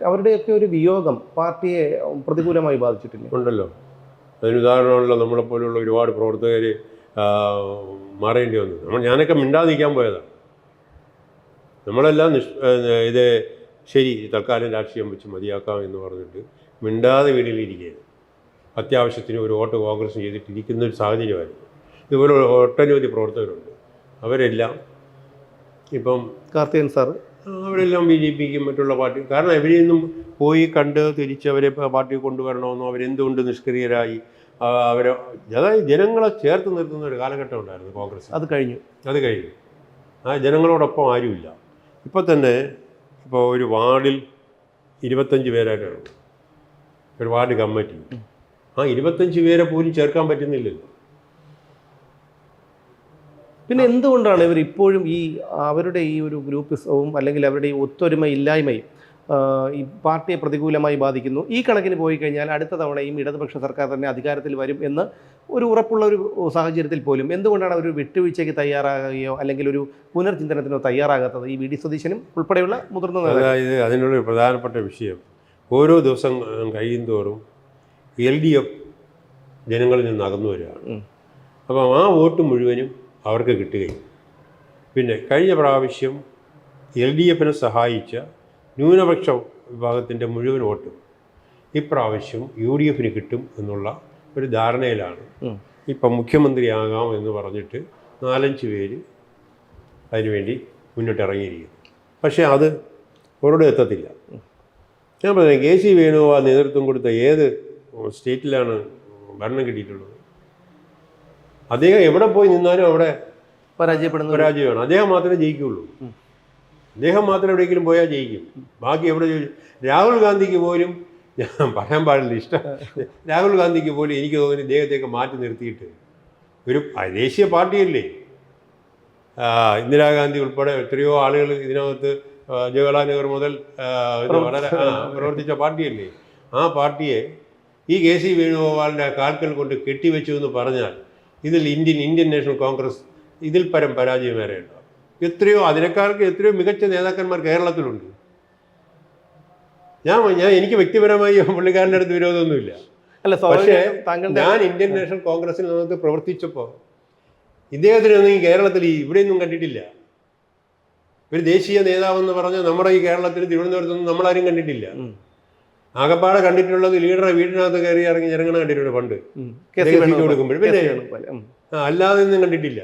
അവരുടെയൊക്കെ ഒരു വിയോഗം പാർട്ടിയെ പ്രതികൂലമായി ബാധിച്ചിട്ടില്ല? ഉണ്ടല്ലോ. അതിന് ഉദാഹരണമാണല്ലോ നമ്മളെപ്പോലുള്ള ഒരുപാട് പ്രവർത്തകർ മാറേണ്ടി വന്നത്. ഞാനൊക്കെ മിണ്ടാതിരിക്കാൻ പോയതാണ്. നമ്മളെല്ലാം ഇത് ശരി തൽക്കാലം രാഷ്ട്രീയം വെച്ച് മതിയാക്കാം എന്ന് പറഞ്ഞിട്ട് മിണ്ടാതെ വീട്ടിലിരിക്കുകയാണ്. അത്യാവശ്യത്തിന് ഒരു വോട്ട് കോൺഗ്രസ് ചെയ്തിട്ടിരിക്കുന്ന ഒരു സാഹചര്യമായിരുന്നു. ഇതുപോലെ ഒട്ടനവധി പ്രവർത്തകരുണ്ട്. അവരെല്ലാം ഇപ്പം കാർത്തികൻ സാറ് അവരെല്ലാം BJPക്കും മറ്റുള്ള പാർട്ടി, കാരണം ഇവരെയൊന്നും പോയി കണ്ട് തിരിച്ച് അവരെ പാർട്ടി കൊണ്ടുവരണമെന്നോ അവരെന്തുകൊണ്ട് നിഷ്ക്രിയരായി അതായത് ജനങ്ങളെ ചേർത്ത് നിർത്തുന്ന ഒരു കാലഘട്ടം ഉണ്ടായിരുന്നു കോൺഗ്രസ്. അത് കഴിഞ്ഞു. ആ ജനങ്ങളോടൊപ്പം ആരുമില്ല. ഇപ്പോൾ തന്നെ ഒരു വാർഡിൽ 25 പേരായിട്ടാണ് ഒരു വാർഡ് കമ്മിറ്റി. ആ 25 പേരെ പോലും ചേർക്കാൻ പറ്റുന്നില്ലല്ലോ. പിന്നെ എന്തുകൊണ്ടാണ് ഇവർ ഇപ്പോഴും അവരുടെ ഈ ഒരു ഗ്രൂപ്പിസവും അല്ലെങ്കിൽ അവരുടെ ഈ ഒത്തൊരുമ ഇല്ലായ്മയും ഈ പാർട്ടിയെ പ്രതികൂലമായി ബാധിക്കുന്നു? ഈ കണക്കിന് പോയി കഴിഞ്ഞാൽ അടുത്ത തവണയും ഇടതുപക്ഷ സർക്കാർ തന്നെ അധികാരത്തിൽ വരും എന്ന് ഒരു ഉറപ്പുള്ള ഒരു സാഹചര്യത്തിൽ പോലും എന്തുകൊണ്ടാണ് ഒരു വിട്ടുവീഴ്ചയ്ക്ക് തയ്യാറാകുകയോ അല്ലെങ്കിൽ ഒരു പുനർചിന്തനത്തിനോ തയ്യാറാകാത്തത് ഈ VD സതീശനും ഉൾപ്പെടെയുള്ള മുതിർന്ന? അതായത് അതിനുള്ള ഒരു പ്രധാനപ്പെട്ട വിഷയം, ഓരോ ദിവസം കഴിയും തോറും LDF ജനങ്ങളിൽ നിന്ന് അകന്നു വരികയാണ്. അപ്പം ആ വോട്ട് മുഴുവനും അവർക്ക് കിട്ടുകയും പിന്നെ കഴിഞ്ഞ പ്രാവശ്യം LDFനെ സഹായിച്ച ന്യൂനപക്ഷ വിഭാഗത്തിൻ്റെ മുഴുവൻ വോട്ടും ഇപ്രാവശ്യം UDF കിട്ടും എന്നുള്ള ഒരു ധാരണയിലാണ് ഇപ്പം മുഖ്യമന്ത്രിയാകാം എന്ന് പറഞ്ഞിട്ട് 4-5 പേര് അതിനുവേണ്ടി മുന്നിട്ടിറങ്ങിയിരിക്കുന്നു. പക്ഷേ അത് ഒരിടം എത്തത്തില്ല. ഞാൻ പറഞ്ഞത് KC വേണുഗോപാൽ നേതൃത്വം കൊടുത്ത ഏത് സ്റ്റേറ്റിലാണ് ഭരണം കിട്ടിയിട്ടുള്ളത്? അദ്ദേഹം എവിടെ പോയി നിന്നാലും അവിടെ പരാജയമാണ്. അദ്ദേഹം മാത്രമേ ജയിക്കുകയുള്ളൂ. അദ്ദേഹം മാത്രം എവിടെയെങ്കിലും പോയാൽ ജയിക്കും. ബാക്കി എവിടെ രാഹുൽ ഗാന്ധിക്ക് പോലും, ഞാൻ പറയാൻ പാടില്ല, ഇഷ്ടം, രാഹുൽ ഗാന്ധിക്ക് പോലും എനിക്ക് തോന്നുന്നു ഇദ്ദേഹത്തെയൊക്കെ മാറ്റി നിർത്തിയിട്ട് ഒരു ദേശീയ പാർട്ടിയല്ലേ, ഇന്ദിരാഗാന്ധി ഉൾപ്പെടെ എത്രയോ ആളുകൾ ഇതിനകത്ത് ജവഹർലാൽ നെഹ്റു മുതൽ വളരെ പ്രവർത്തിച്ച പാർട്ടിയല്ലേ. ആ പാർട്ടിയെ ഈ KC വേണുഗോപാലിൻ്റെ കാൽക്കൽ കൊണ്ട് കെട്ടിവെച്ചു എന്ന് പറഞ്ഞാൽ ഇതിൽ ഇന്ത്യൻ നാഷണൽ കോൺഗ്രസ് ഇതിൽ പരം പരാജയം വരെ ഉണ്ടാവും. അതിനേക്കാൾക്ക് എത്രയോ മികച്ച നേതാക്കന്മാർ കേരളത്തിലുണ്ട്. എനിക്ക് വ്യക്തിപരമായി പുള്ളിക്കാരൻ്റെ അടുത്ത് വിരോധമൊന്നുമില്ല. പക്ഷേ ഞാൻ ഇന്ത്യൻ നാഷണൽ കോൺഗ്രസിൽ നമുക്ക് പ്രവർത്തിച്ചപ്പോൾ ഇദ്ദേഹത്തിനൊന്നും ഈ കേരളത്തിൽ ഇവിടെയൊന്നും കണ്ടിട്ടില്ല. ഒരു ദേശീയ നേതാവെന്ന് പറഞ്ഞാൽ നമ്മുടെ ഈ കേരളത്തിൽ തിരുവനന്തപുരത്തൊന്നും നമ്മളാരും കണ്ടിട്ടില്ല. ആകപ്പാടെ കണ്ടിട്ടുള്ളത് ലീഡറെ വീടിനകത്ത് കയറി ഇറങ്ങി ജനങ്ങളെ കണ്ടിട്ടുണ്ട് പണ്ട് കൊടുക്കുമ്പോൾ. പിന്നെ അല്ലാതെ ഒന്നും കണ്ടിട്ടില്ല.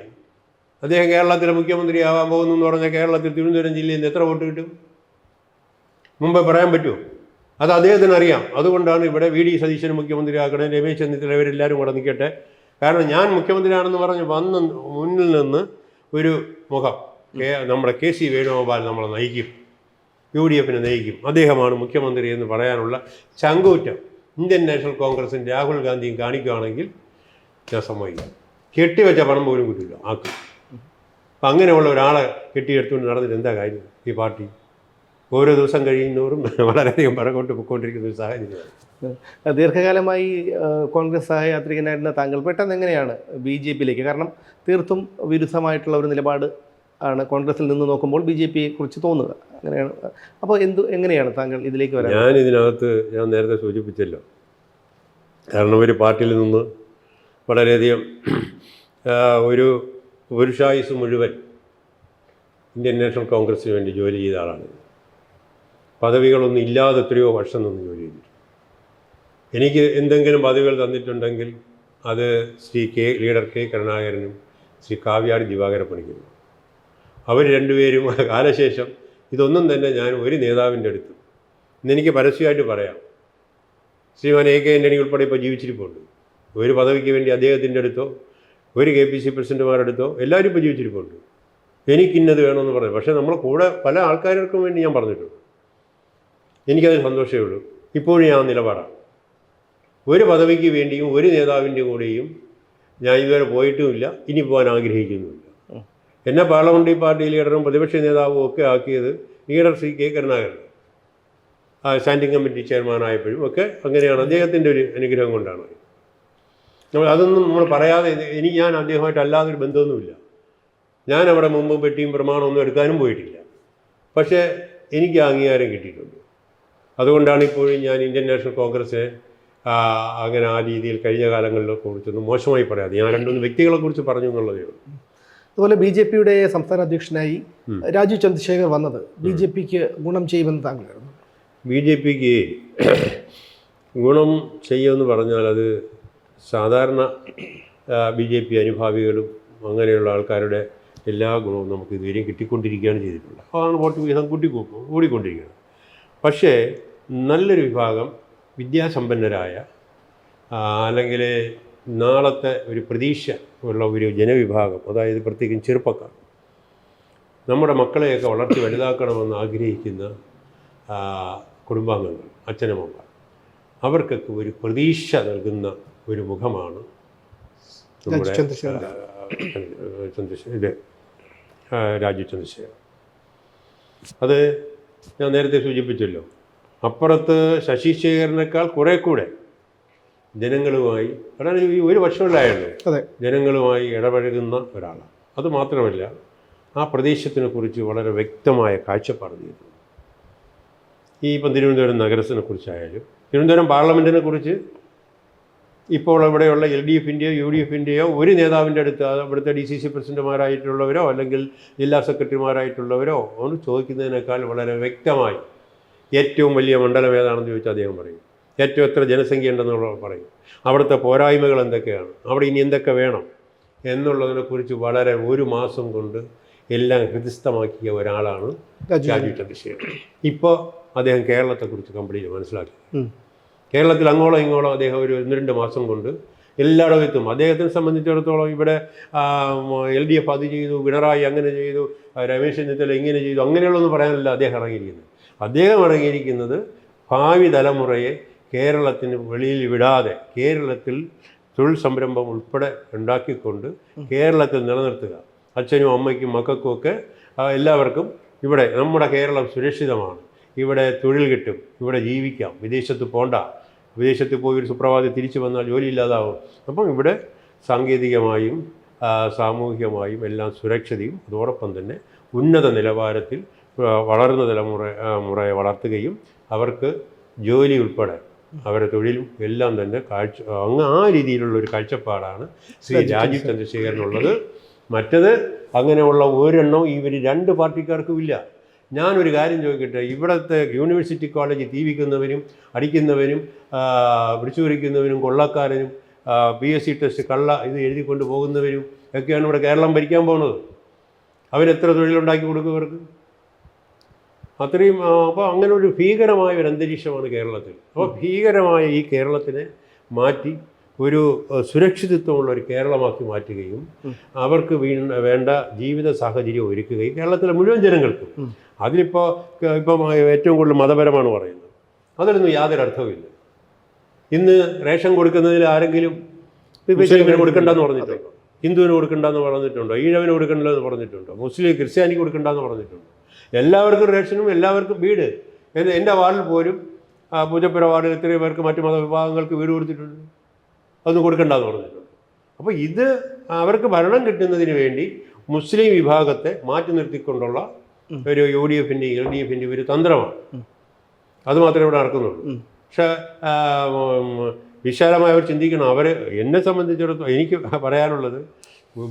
അദ്ദേഹം കേരളത്തിലെ മുഖ്യമന്ത്രിയാവാൻ പോകുന്നു എന്ന് പറഞ്ഞാൽ കേരളത്തിൽ തിരുവനന്തപുരം ജില്ലയിൽ നിന്ന് എത്ര വോട്ട് കിട്ടും മുമ്പേ പറയാൻ പറ്റുമോ? അത് അദ്ദേഹത്തിന് അറിയാം. അതുകൊണ്ടാണ് ഇവിടെ VD സതീശന് മുഖ്യമന്ത്രിയാക്കണേ, രമേശ് ചെന്നിത്തല ഇവരെല്ലാവരും കൂടെ നിൽക്കട്ടെ. കാരണം ഞാൻ മുഖ്യമന്ത്രിയാണെന്ന് പറഞ്ഞ് മുന്നിൽ നിന്ന് ഒരു മുഖം നമ്മുടെ KC വേണുഗോപാൽ നമ്മളെ നയിക്കും, UDF നയിക്കും, അദ്ദേഹമാണ് മുഖ്യമന്ത്രി എന്ന് പറയാനുള്ള ചങ്കൂറ്റം ഇന്ത്യൻ നാഷണൽ കോൺഗ്രസും രാഹുൽ ഗാന്ധിയും കാണിക്കുകയാണെങ്കിൽ ഞാൻ സമ്മതിക്കാം. കെട്ടിവെച്ച പണം പോലും കിട്ടില്ല ആക്കും. അപ്പം അങ്ങനെയുള്ള ഒരാളെ കെട്ടിയെടുത്തുകൊണ്ട് നടന്നിട്ട് എന്താ കാര്യം? ഈ പാർട്ടി ഓരോ ദിവസം കഴിയുന്നവരും വളരെയധികം പിറകോട്ട് പോയിക്കൊണ്ടിരിക്കുന്ന ഒരു സാഹചര്യമാണ്. ദീർഘകാലമായി കോൺഗ്രസ് സഹയാത്രികനായിരുന്ന താങ്കൾ പെട്ടെന്ന് എങ്ങനെയാണ് BJPയിലേക്ക്? കാരണം തീർത്തും വിരുദ്ധമായിട്ടുള്ള ഒരു നിലപാട് ആണ് കോൺഗ്രസിൽ നിന്ന് നോക്കുമ്പോൾ BJPയെ കുറിച്ച് തോന്നുക. അങ്ങനെയാണ്. അപ്പോൾ എങ്ങനെയാണ് താങ്കൾ ഇതിലേക്ക് വരാൻ? ഞാൻ നേരത്തെ സൂചിപ്പിച്ചല്ലോ, കാരണം ഒരു പാർട്ടിയിൽ നിന്ന് വളരെയധികം ഒരു പുരുഷായുസ് മുഴുവൻ ഇന്ത്യൻ നാഷണൽ കോൺഗ്രസിന് വേണ്ടി ജോലി ചെയ്ത ആളാണ്. പദവികളൊന്നും ഇല്ലാതെ എത്രയോ വർഷം നിന്ന് ജോലി ചെയ്തിട്ടുണ്ട്. എനിക്ക് എന്തെങ്കിലും പദവികൾ തന്നിട്ടുണ്ടെങ്കിൽ അത് ലീഡർ K കരുണാകരനും കാവ്യാടി ദിവാകര പണിക്കരും. അവർ രണ്ടുപേരും കാലശേഷം ഇതൊന്നും തന്നെ ഞാൻ ഒരു നേതാവിൻ്റെ അടുത്ത് ഇന്നെനിക്ക് പരസ്യമായിട്ട് പറയാം. ശ്രീമാൻ AK ആൻ്റണി ഉൾപ്പെടെ ഇപ്പോൾ ജീവിച്ചിരിപ്പുണ്ട്. ഒരു പദവിക്ക് വേണ്ടി അദ്ദേഹത്തിൻ്റെ അടുത്തോ ഒരു KPC പ്രസിഡന്റുമാരുടെ അടുത്തോ എല്ലാവരും ഇപ്പോൾ ജീവിച്ചിരിപ്പുണ്ട്. എനിക്കിന്നത് വേണമെന്ന് പറഞ്ഞു. പക്ഷേ നമ്മൾ കൂടെ പല ആൾക്കാർക്കും വേണ്ടി ഞാൻ പറഞ്ഞിട്ടുണ്ട്. എനിക്കതിൽ സന്തോഷമേ ഉള്ളൂ. ഇപ്പോഴും ഞാൻ നിലപാടാണ്. ഒരു പദവിക്ക് വേണ്ടിയും ഒരു നേതാവിൻ്റെ കൂടെയും ഞാൻ ഇതുവരെ പോയിട്ടുമില്ല, ഇനി പോകാൻ ആഗ്രഹിക്കുന്നുമില്ല. എന്നെ പാർലമെൻ്ററി പാർട്ടി ലീഡറും പ്രതിപക്ഷ നേതാവും ഒക്കെ ആക്കിയത് leader K Karunakaran standing committee ചെയർമാനായപ്പോഴും ഒക്കെ അങ്ങനെയാണ്. അദ്ദേഹത്തിൻ്റെ ഒരു അനുഗ്രഹം കൊണ്ടാണ്. അതൊന്നും നമ്മൾ പറയാതെ ഞാൻ അദ്ദേഹമായിട്ട് അല്ലാതൊരു ബന്ധമൊന്നുമില്ല. ഞാൻ അവിടെ മുമ്പ് പെട്ടിയും പ്രമാണമൊന്നും എടുക്കാനും പോയിട്ടില്ല. പക്ഷേ എനിക്ക് അംഗീകാരം കിട്ടിയിട്ടുണ്ട്. അതുകൊണ്ടാണ് ഇപ്പോഴും ഞാൻ ഇന്ത്യൻ നാഷണൽ കോൺഗ്രസ് അങ്ങനെ ആ രീതിയിൽ കഴിഞ്ഞ കാലങ്ങളിലെ കുറിച്ചൊന്നും മോശമായി പറയാതെ ഞാൻ 2-3 വ്യക്തികളെക്കുറിച്ച് പറഞ്ഞു എന്നുള്ളതേ ഉള്ളൂ. അതുപോലെ BJPയുടെ സംസ്ഥാന അധ്യക്ഷനായി രാജീവ് ചന്ദ്രശേഖർ വന്നത് BJPക്ക് ഗുണം ചെയ്യുമെന്ന് താങ്കളായിരുന്നു? BJPക്ക് ഗുണം ചെയ്യുമെന്ന് പറഞ്ഞാൽ അത് സാധാരണ BJP അനുഭാവികളും അങ്ങനെയുള്ള ആൾക്കാരുടെ എല്ലാ ഗുണവും നമുക്ക് ഇതുവരെയും കിട്ടിക്കൊണ്ടിരിക്കുകയാണ് ചെയ്തിട്ടുള്ളത്. അതാണ് വോട്ട് വിഹിതം കൂടിക്കൊണ്ടിരിക്കുന്നത്. പക്ഷേ നല്ലൊരു വിഭാഗം വിദ്യാസമ്പന്നരായ അല്ലെങ്കിൽ നാളത്തെ ഒരു പ്രതീക്ഷ ഉള്ള ഒരു ജനവിഭാഗം, അതായത് പ്രത്യേകിച്ചും ചെറുപ്പക്കാർ, നമ്മുടെ മക്കളെയൊക്കെ വളർത്തി വലുതാക്കണമെന്ന് ആഗ്രഹിക്കുന്ന കുടുംബാംഗങ്ങൾ, അച്ഛനമ്മമാർ, അവർക്കൊക്കെ ഒരു പ്രതീക്ഷ നൽകുന്ന ഒരു മുഖമാണ് നമ്മുടെ രാജീവ് ചന്ദ്രശേഖർ. അത് ഞാൻ നേരത്തെ സൂചിപ്പിച്ചല്ലോ. അപ്പുറത്ത് ശശി ശേഖരനേക്കാൾ കുറേ കൂടെ ജനങ്ങളുമായി, അതാണ് ഈ ഒരു വർഷമല്ലായുള്ളൂ, ജനങ്ങളുമായി ഇടപഴകുന്ന ഒരാളാണ്. അതുമാത്രമല്ല ആ പ്രദേശത്തിനെ കുറിച്ച് വളരെ വ്യക്തമായ കാഴ്ചപ്പാട് ചെയ്തു. ഈ ഇപ്പം തിരുവനന്തപുരം നഗരത്തിനെ കുറിച്ചായാലും തിരുവനന്തപുരം പാർലമെൻറ്റിനെ കുറിച്ച് ഇപ്പോൾ ഇവിടെയുള്ള LDFൻ്റെയോ UDFൻ്റെയോ ഒരു നേതാവിൻ്റെ അടുത്ത്, അവിടുത്തെ DCC പ്രസിഡന്റുമാരായിട്ടുള്ളവരോ അല്ലെങ്കിൽ ജില്ലാ സെക്രട്ടറിമാരായിട്ടുള്ളവരോ ഒന്ന് ചോദിക്കുന്നതിനേക്കാൾ വളരെ വ്യക്തമായി ഏറ്റവും വലിയ മണ്ഡലം ഏതാണെന്ന് ചോദിച്ചാൽ അദ്ദേഹം പറയും. ഏറ്റവും എത്ര ജനസംഖ്യ ഉണ്ടെന്നുള്ള പറയും, അവിടുത്തെ പോരായ്മകൾ എന്തൊക്കെയാണ്, അവിടെ ഇനി എന്തൊക്കെ വേണം എന്നുള്ളതിനെക്കുറിച്ച് വളരെ ഒരു മാസം കൊണ്ട് എല്ലാം ഹൃദിസ്ഥമാക്കിയ ഒരാളാണ് രാജീവ് ചന്ദ്രശേഖർ. ഇപ്പോൾ അദ്ദേഹം കേരളത്തെക്കുറിച്ച് കംപ്ലീറ്റ് മനസ്സിലാക്കി. കേരളത്തിൽ അങ്ങോളം ഇങ്ങോളം അദ്ദേഹം ഒരു 1-2 മാസം കൊണ്ട് എല്ലായിടവും എത്തും. അദ്ദേഹത്തിനെ സംബന്ധിച്ചിടത്തോളം ഇവിടെ LDF അത് ചെയ്തു, പിണറായി അങ്ങനെ ചെയ്തു, രമേശ് ചെന്നിത്തല ഇങ്ങനെ ചെയ്തു, അങ്ങനെയുള്ളതൊന്നും പറയാനല്ല അദ്ദേഹം ഇറങ്ങിയിരിക്കുന്നത്. അദ്ദേഹം ഇറങ്ങിയിരിക്കുന്നത് ഭാവി തലമുറയെ കേരളത്തിന് വെളിയിൽ വിടാതെ കേരളത്തിൽ തൊഴിൽ സംരംഭം ഉൾപ്പെടെ ഉണ്ടാക്കിക്കൊണ്ട് കേരളത്തിൽ നിലനിർത്തുക. അച്ഛനും അമ്മയ്ക്കും മക്കൾക്കും ഒക്കെ എല്ലാവർക്കും ഇവിടെ നമ്മുടെ കേരളം സുരക്ഷിതമാണ്, ഇവിടെ തൊഴിൽ കിട്ടും, ഇവിടെ ജീവിക്കാം, വിദേശത്ത് പോണ്ട, വിദേശത്ത് പോയി ഒരു സുപ്രഭാതം തിരിച്ചു വന്നാൽ ജോലിയില്ലാതാവും. അപ്പം ഇവിടെ സാങ്കേതികമായും സാമൂഹികമായും എല്ലാം സുരക്ഷിതയും അതോടൊപ്പം തന്നെ ഉന്നത നിലവാരത്തിൽ വളർന്ന തലമുറയെ വളർത്തുകയും അവർക്ക് ജോലി ഉൾപ്പെടെ അവരുടെ തൊഴിലും എല്ലാം തന്നെ ആ രീതിയിലുള്ള ഒരു കാഴ്ചപ്പാടാണ് ശ്രീ രാജീവ് ചന്ദ്രശേഖരനുള്ളത്. മറ്റത് അങ്ങനെയുള്ള ഒരെണ്ണം ഇവർ 2 പാർട്ടിക്കാർക്കും ഇല്ല. ഞാനൊരു കാര്യം ചോദിക്കട്ടെ, ഇവിടുത്തെ യൂണിവേഴ്സിറ്റി കോളേജ് തീവിക്കുന്നവനും അടിക്കുന്നവനും പിടിച്ചുപറിക്കുന്നവനും കൊള്ളക്കാരനും PSC ടെസ്റ്റ് ഇത് എഴുതിക്കൊണ്ട് പോകുന്നവരും ഒക്കെയാണ് ഇവിടെ കേരളം ഭരിക്കാൻ പോകുന്നത്. അവരെത്ര തൊഴിലുണ്ടാക്കി കൊടുക്കും ഇവർക്ക്? അത്രയും. അപ്പോൾ അങ്ങനെ ഒരു ഭീകരമായ ഒരു അന്തരീക്ഷമാണ് കേരളത്തിൽ. അപ്പോൾ ഭീകരമായ ഈ കേരളത്തിനെ മാറ്റി ഒരു സുരക്ഷിതത്വമുള്ള ഒരു കേരളമാക്കി മാറ്റുകയും അവർക്ക് വേണ്ട ജീവിത സാഹചര്യം ഒരുക്കുകയും കേരളത്തിലെ മുഴുവൻ ജനങ്ങൾക്കും. ഇപ്പം ഏറ്റവും കൂടുതൽ മതപരമാണ് പറയുന്നത്, അതിലൊന്നും യാതൊരു അർത്ഥവുമില്ല. ഇന്ന് റേഷൻ കൊടുക്കുന്നതിൽ ആരെങ്കിലും മുസ്ലിമിന് കൊടുക്കണ്ടെന്ന് പറഞ്ഞിട്ടുണ്ടോ? ഹിന്ദുവിന് കൊടുക്കണ്ടെന്ന് പറഞ്ഞിട്ടുണ്ടോ? ഈഴവിന് കൊടുക്കണ്ടെന്ന് പറഞ്ഞിട്ടുണ്ടോ? മുസ്ലിം ക്രിസ്ത്യാനിക്ക് കൊടുക്കണ്ടെന്ന് പറഞ്ഞിട്ടുണ്ടോ? എല്ലാവർക്കും റേഷനും എല്ലാവർക്കും വീട്. എൻ്റെ വാർഡിൽ പോലും പൂജപ്പുര വാർഡിൽ എത്രയോ പേർക്ക് മറ്റു മതവിഭാഗങ്ങൾക്ക് വീട് കൊടുത്തിട്ടുണ്ട്, അതൊന്നും കൊടുക്കണ്ടെന്ന് പറഞ്ഞിട്ടുണ്ട്. അപ്പോൾ ഇത് അവർക്ക് ഭരണം കിട്ടുന്നതിന് വേണ്ടി മുസ്ലിം വിഭാഗത്തെ മാറ്റി നിർത്തിക്കൊണ്ടുള്ള ഒരു UDFൻ്റെയും LDFൻ്റെയും ഒരു തന്ത്രമാണ്. അതുമാത്രമേ ഇവിടെ നടക്കുന്നുള്ളൂ. പക്ഷേ വിശാലമായവർ ചിന്തിക്കണം. എന്നെ സംബന്ധിച്ചിടത്തോളം എനിക്ക് പറയാനുള്ളത്,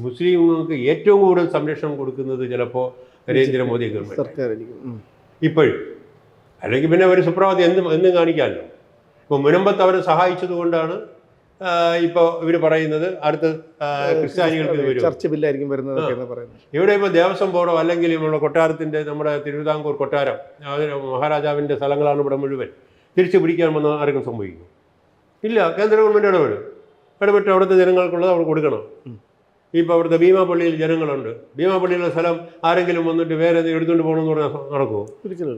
മുസ്ലിങ്ങൾക്ക് ഏറ്റവും കൂടുതൽ സംരക്ഷണം കൊടുക്കുന്നത് ചിലപ്പോൾ നരേന്ദ്രമോദി ഗവൺമെൻറ് ഇപ്പോഴും, അല്ലെങ്കിൽ പിന്നെ ഒരു സുപ്രഭാതം എന്നും കാണിക്കാമല്ലോ. ഇപ്പോൾ മുനമ്പത്ത് അവരെ സഹായിച്ചത് കൊണ്ടാണ് ഇപ്പോൾ ഇവർ പറയുന്നത് അടുത്ത ക്രിസ്ത്യാനികൾക്ക് വരും ചർച്ച ബില്ലായിരിക്കും വരുന്നത്. ഇവിടെ ഇപ്പോൾ ദേവസ്വം ബോർഡോ അല്ലെങ്കിൽ നമ്മുടെ കൊട്ടാരത്തിൻ്റെ നമ്മുടെ തിരുവിതാംകൂർ കൊട്ടാരം മഹാരാജാവിൻ്റെ സ്ഥലങ്ങളാണ് ഇവിടെ മുഴുവൻ, തിരിച്ചു പിടിക്കാൻ വന്ന ആർക്കും സംഭവിക്കും? ഇല്ല. കേന്ദ്ര ഗവൺമെൻറ് ഇടപെട്ട് അവിടുത്തെ ജനങ്ങൾക്കുള്ളത് അവർ കൊടുക്കണം. ഇപ്പോൾ അവിടുത്തെ ഭീമാപള്ളിയിൽ ജനങ്ങളുണ്ട്, ഭീമാപള്ളിയിലെ സ്ഥലം ആരെങ്കിലും വന്നിട്ട് വേറെ എടുത്തുകൊണ്ട് പോകണമെന്ന് പറഞ്ഞാൽ നടക്കുമോ?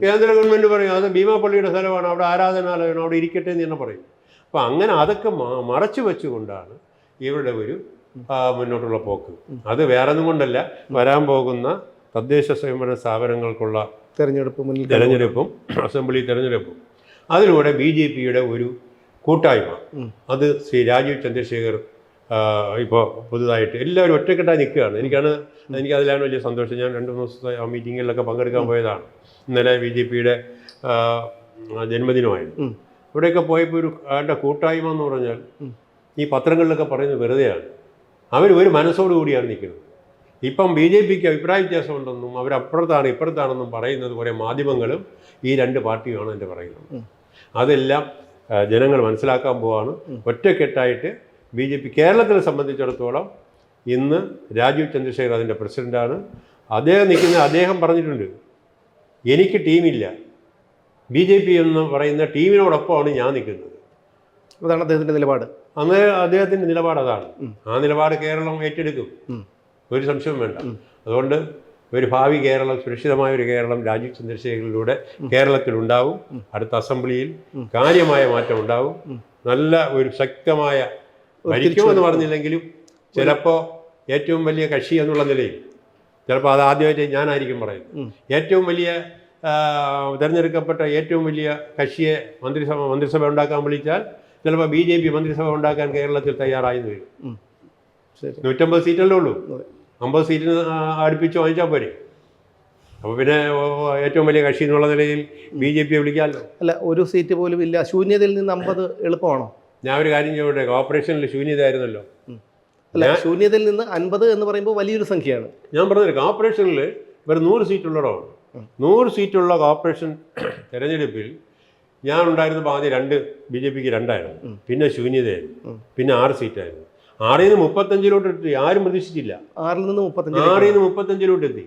കേന്ദ്ര ഗവൺമെൻറ് പറയും അത് ഭീമാപള്ളിയുടെ സ്ഥലമാണ്, അവിടെ ആരാധനാലയമാണ്, അവിടെ ഇരിക്കട്ടെ എന്ന് തന്നെ പറയും. അപ്പോൾ അങ്ങനെ അതൊക്കെ മറച്ചു വെച്ചുകൊണ്ടാണ് ഇവരുടെ ഒരു മുന്നോട്ടുള്ള പോക്ക്. അത് വേറെ ഒന്നും കൊണ്ടല്ല, വരാൻ പോകുന്ന തദ്ദേശ സ്വയംഭരണ സ്ഥാപനങ്ങൾക്കുള്ള തെരഞ്ഞെടുപ്പും അസംബ്ലി തെരഞ്ഞെടുപ്പും അതിലൂടെ BJPയുടെ ഒരു കൂട്ടായ്മ, അത് ശ്രീ രാജീവ് ചന്ദ്രശേഖർ ഇപ്പോൾ പുതുതായിട്ട് എല്ലാവരും ഒറ്റക്കെട്ടായി നിൽക്കുകയാണ്. എനിക്കതിലാണ് വലിയ സന്തോഷം. ഞാൻ 2-3 ദിവസത്തെ ആ മീറ്റിങ്ങിലൊക്കെ പങ്കെടുക്കാൻ പോയതാണ്. ഇന്നലെ BJPയുടെ ജന്മദിനമായിരുന്നു. ഇവിടെയൊക്കെ പോയപ്പോൾ അവരുടെ കൂട്ടായ്മ എന്ന് പറഞ്ഞാൽ ഈ പത്രങ്ങളിലൊക്കെ പറയുന്നത് വെറുതെയാണ്. അവർ ഒരു മനസ്സോടുകൂടിയാണ് നിൽക്കുന്നത്. ഇപ്പം BJPക്ക് അഭിപ്രായ വ്യത്യാസമുണ്ടെന്നും അവരപ്പുറത്താണ് ഇപ്പുറത്താണെന്നും പറയുന്നത് കുറേ മാധ്യമങ്ങളും ഈ 2 പാർട്ടിയുമാണ് എൻ്റെ പറയുന്നത്. അതെല്ലാം ജനങ്ങൾ മനസ്സിലാക്കാൻ പോവാണ്. ഒറ്റക്കെട്ടായിട്ട് BJP കേരളത്തിനെ സംബന്ധിച്ചിടത്തോളം ഇന്ന് രാജീവ് ചന്ദ്രശേഖർ അതിൻ്റെ പ്രസിഡൻ്റാണ്. അദ്ദേഹം പറഞ്ഞിട്ടുണ്ട്, എനിക്ക് ടീമില്ല, BJP എന്ന് പറയുന്ന ടീമിനോടൊപ്പമാണ് ഞാൻ നിൽക്കുന്നത്. അതാണ് അദ്ദേഹത്തിൻ്റെ നിലപാട്. അദ്ദേഹത്തിൻ്റെ നിലപാട് അതാണ്. ആ നിലപാട് കേരളം ഏറ്റെടുക്കും, ഒരു സംശയവും വേണ്ട. അതുകൊണ്ട് ഒരു ഭാവി കേരളം, സുരക്ഷിതമായ ഒരു കേരളം രാജീവ് ചന്ദ്രശേഖരിലൂടെ കേരളത്തിലുണ്ടാവും. അടുത്ത അസംബ്ലിയിൽ കാര്യമായ മാറ്റം ഉണ്ടാവും. നല്ല ഒരു ശക്തമായ, ഭരിക്കുമെന്ന് പറഞ്ഞില്ലെങ്കിലും ചിലപ്പോൾ ഏറ്റവും വലിയ കക്ഷി എന്നുള്ള നിലയിൽ, ചിലപ്പോൾ അത് ആദ്യമായിട്ട് ഞാനായിരിക്കും പറയുന്നത്, ഏറ്റവും വലിയ തിരഞ്ഞെടുക്കപ്പെട്ട ഏറ്റവും വലിയ കക്ഷിയെ മന്ത്രിസഭ ഉണ്ടാക്കാൻ വിളിച്ചാൽ ചിലപ്പോൾ BJP മന്ത്രിസഭ ഉണ്ടാക്കാൻ കേരളത്തിൽ തയ്യാറായി വരും. 150 സീറ്റല്ലേ ഉള്ളൂ, 50 സീറ്റിന് അടുപ്പിച്ച് വാങ്ങിച്ചാൽ പോരെ. അപ്പോൾ പിന്നെ ഏറ്റവും വലിയ കക്ഷി എന്നുള്ള നിലയിൽ BJP വിളിക്കാമല്ലോ. അല്ല, ഒരു സീറ്റ് പോലും ഇല്ല. ശൂന്യതയിൽ നിന്ന് 50 എളുപ്പമാണോ? ഞാൻ ഒരു കാര്യം ചോദിക്കട്ടെ, കോർപ്പറേഷനിൽ ശൂന്യത ആയിരുന്നല്ലോ. അല്ല, ശൂന്യതയിൽ നിന്ന് 50 എന്ന് പറയുമ്പോൾ വലിയൊരു സംഖ്യയാണ്. ഞാൻ പറഞ്ഞത് കോർപ്പറേഷനിൽ ഒരു 100 സീറ്റുള്ളടമാണ്. 100 സീറ്റുള്ള കോർപ്പറേഷൻ തിരഞ്ഞെടുപ്പിൽ ഞാൻ ഉണ്ടായിരുന്നപ്പോൾ ആദ്യം 2 BJPക്ക് 2ആയിരുന്നു, പിന്നെ ശൂന്യതയായിരുന്നു, പിന്നെ 6 സീറ്റായിരുന്നു. 6ൽ നിന്ന് 35 എത്തി. ആരും പ്രതീക്ഷിച്ചില്ല. 6ൽ നിന്ന് 35 എത്തി.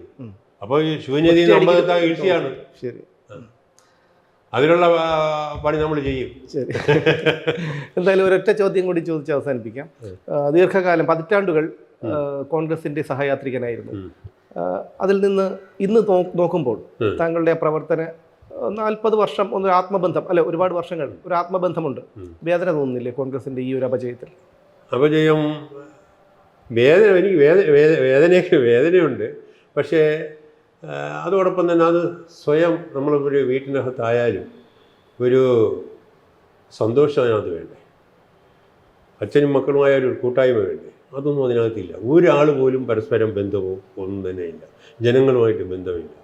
അപ്പോൾ ഈ ശൂന്യതയിൽ നിന്ന് 50 വീഴ്ചയാണ്. ശരി, അതിനുള്ള പണി നമ്മൾ ചെയ്യും. ശരി. എന്തായാലും ഒരൊറ്റ ചോദ്യം കൂടി ചോദിച്ച് അവസാനിപ്പിക്കാം. ദീർഘകാലം, പതിറ്റാണ്ടുകൾ കോൺഗ്രസിന്റെ സഹയാത്രികനായിരുന്നു. അതിൽ നിന്ന് ഇന്ന് നോക്കുമ്പോൾ താങ്കളുടെ പ്രവർത്തന 40 വർഷം ഒരു ആത്മബന്ധം, അല്ലെ ഒരുപാട് വർഷങ്ങൾ ഒരു ആത്മബന്ധമുണ്ട്. വേദന തോന്നുന്നില്ലേ കോൺഗ്രസിന്റെ ഈ ഒരു അപജയത്തിൽ? അപജയം എനിക്ക് വേദനയുണ്ട്. പക്ഷേ അതോടൊപ്പം തന്നെ അത് സ്വയം നമ്മളൊരു വീട്ടിനകത്തായാലും ഒരു സന്തോഷം അതിനകത്ത് വേണ്ടേ, അച്ഛനും മക്കളുമായ ഒരു കൂട്ടായ്മ വേണ്ടേ, അതൊന്നും അതിനകത്തില്ല. ഒരാൾ പോലും പരസ്പരം ബന്ധമോ ഒന്നും തന്നെ ഇല്ല, ജനങ്ങളുമായിട്ട് ബന്ധമില്ല.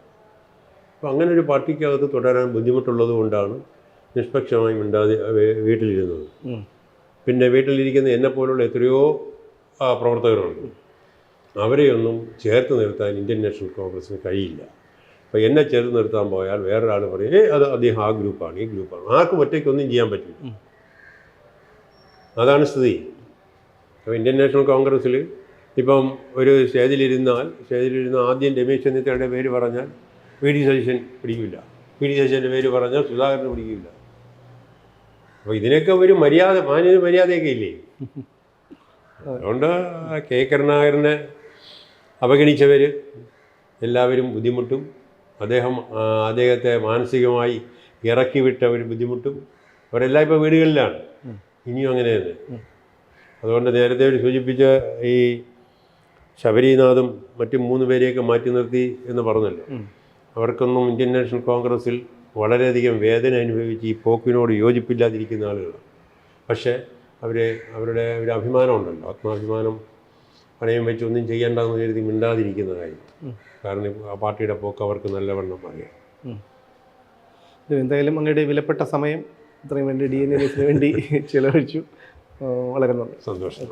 അപ്പോൾ അങ്ങനെ ഒരു പാർട്ടിക്കകത്ത് തുടരാൻ ബുദ്ധിമുട്ടുള്ളത് കൊണ്ടാണ് നിഷ്പക്ഷമായി മിണ്ടാതെ വീട്ടിലിരുന്നത്. പിന്നെ വീട്ടിലിരിക്കുന്ന എന്നെപ്പോലുള്ള എത്രയോ പ്രവർത്തകരുണ്ട്. അവരെയൊന്നും ചേർത്ത് നിർത്താൻ ഇന്ത്യൻ നാഷണൽ കോൺഗ്രസിന് കഴിയില്ല. അപ്പോൾ എന്നെ ചേർത്ത് നിർത്താൻ പോയാൽ വേറൊരാൾ പറയും അത് അദ്ദേഹം ആ ഗ്രൂപ്പാണ്, ഈ ഗ്രൂപ്പാണ്. ആർക്കും ഒറ്റയ്ക്കൊന്നും ചെയ്യാൻ പറ്റില്ല. അതാണ് സ്ഥിതി. അപ്പോൾ ഇന്ത്യൻ നാഷണൽ കോൺഗ്രസ്സിൽ ഇപ്പം ഒരു സ്റ്റേജിലിരുന്ന ആദ്യം രമേശ് ചെന്നിത്തലയുടെ പേര് പറഞ്ഞാൽ വി ഡി സതീശൻ പിടിക്കില്ല, വി ഡി സതീശൻ്റെ പേര് പറഞ്ഞാൽ സുധാകരന് പിടിക്കില്ല. അപ്പോൾ ഇതിനൊക്കെ ഒരു മര്യാദയൊക്കെ ഇല്ലേ? അതുകൊണ്ട് കെ കരുണാകരനെ അവഗണിച്ചവർ എല്ലാവരും ബുദ്ധിമുട്ടും, അദ്ദേഹത്തെ മാനസികമായി ഇറക്കി വിട്ടവർ ബുദ്ധിമുട്ടും. അവരെല്ലാം ഇപ്പോൾ വീടുകളിലാണ്, ഇനിയും അങ്ങനെ തന്നെ. അതുകൊണ്ട് നേരത്തെ സൂചിപ്പിച്ച ഈ ശബരിനാഥും മറ്റു 3 പേരെയൊക്കെ മാറ്റി നിർത്തി എന്ന് പറഞ്ഞല്ലോ, അവർക്കൊന്നും ഇന്ത്യൻ നാഷണൽ കോൺഗ്രസ്സിൽ വളരെയധികം വേദന അനുഭവിച്ച് ഈ പോക്കിനോട് യോജിപ്പില്ലാതിരിക്കുന്ന ആളുകളാണ്. പക്ഷേ അവരുടെ ഒരു അഭിമാനം ഉണ്ടല്ലോ, ആത്മാഭിമാനം പണയം വെച്ച് ഒന്നും ചെയ്യേണ്ടെന്ന് കരുതി മിണ്ടാതിരിക്കുന്നതായിരുന്നു. കാരണം ആ പാർട്ടിയുടെ പോക്ക് അവർക്ക് നല്ലവണ്ണം അറിയാം. എന്തായാലും അങ്ങയുടെ വിലപ്പെട്ട സമയം ഇത്രയും വേണ്ടി DNA ന്യൂസിന് വേണ്ടി ചിലവഴിച്ചു. വളരെ നന്ദി. സന്തോഷം.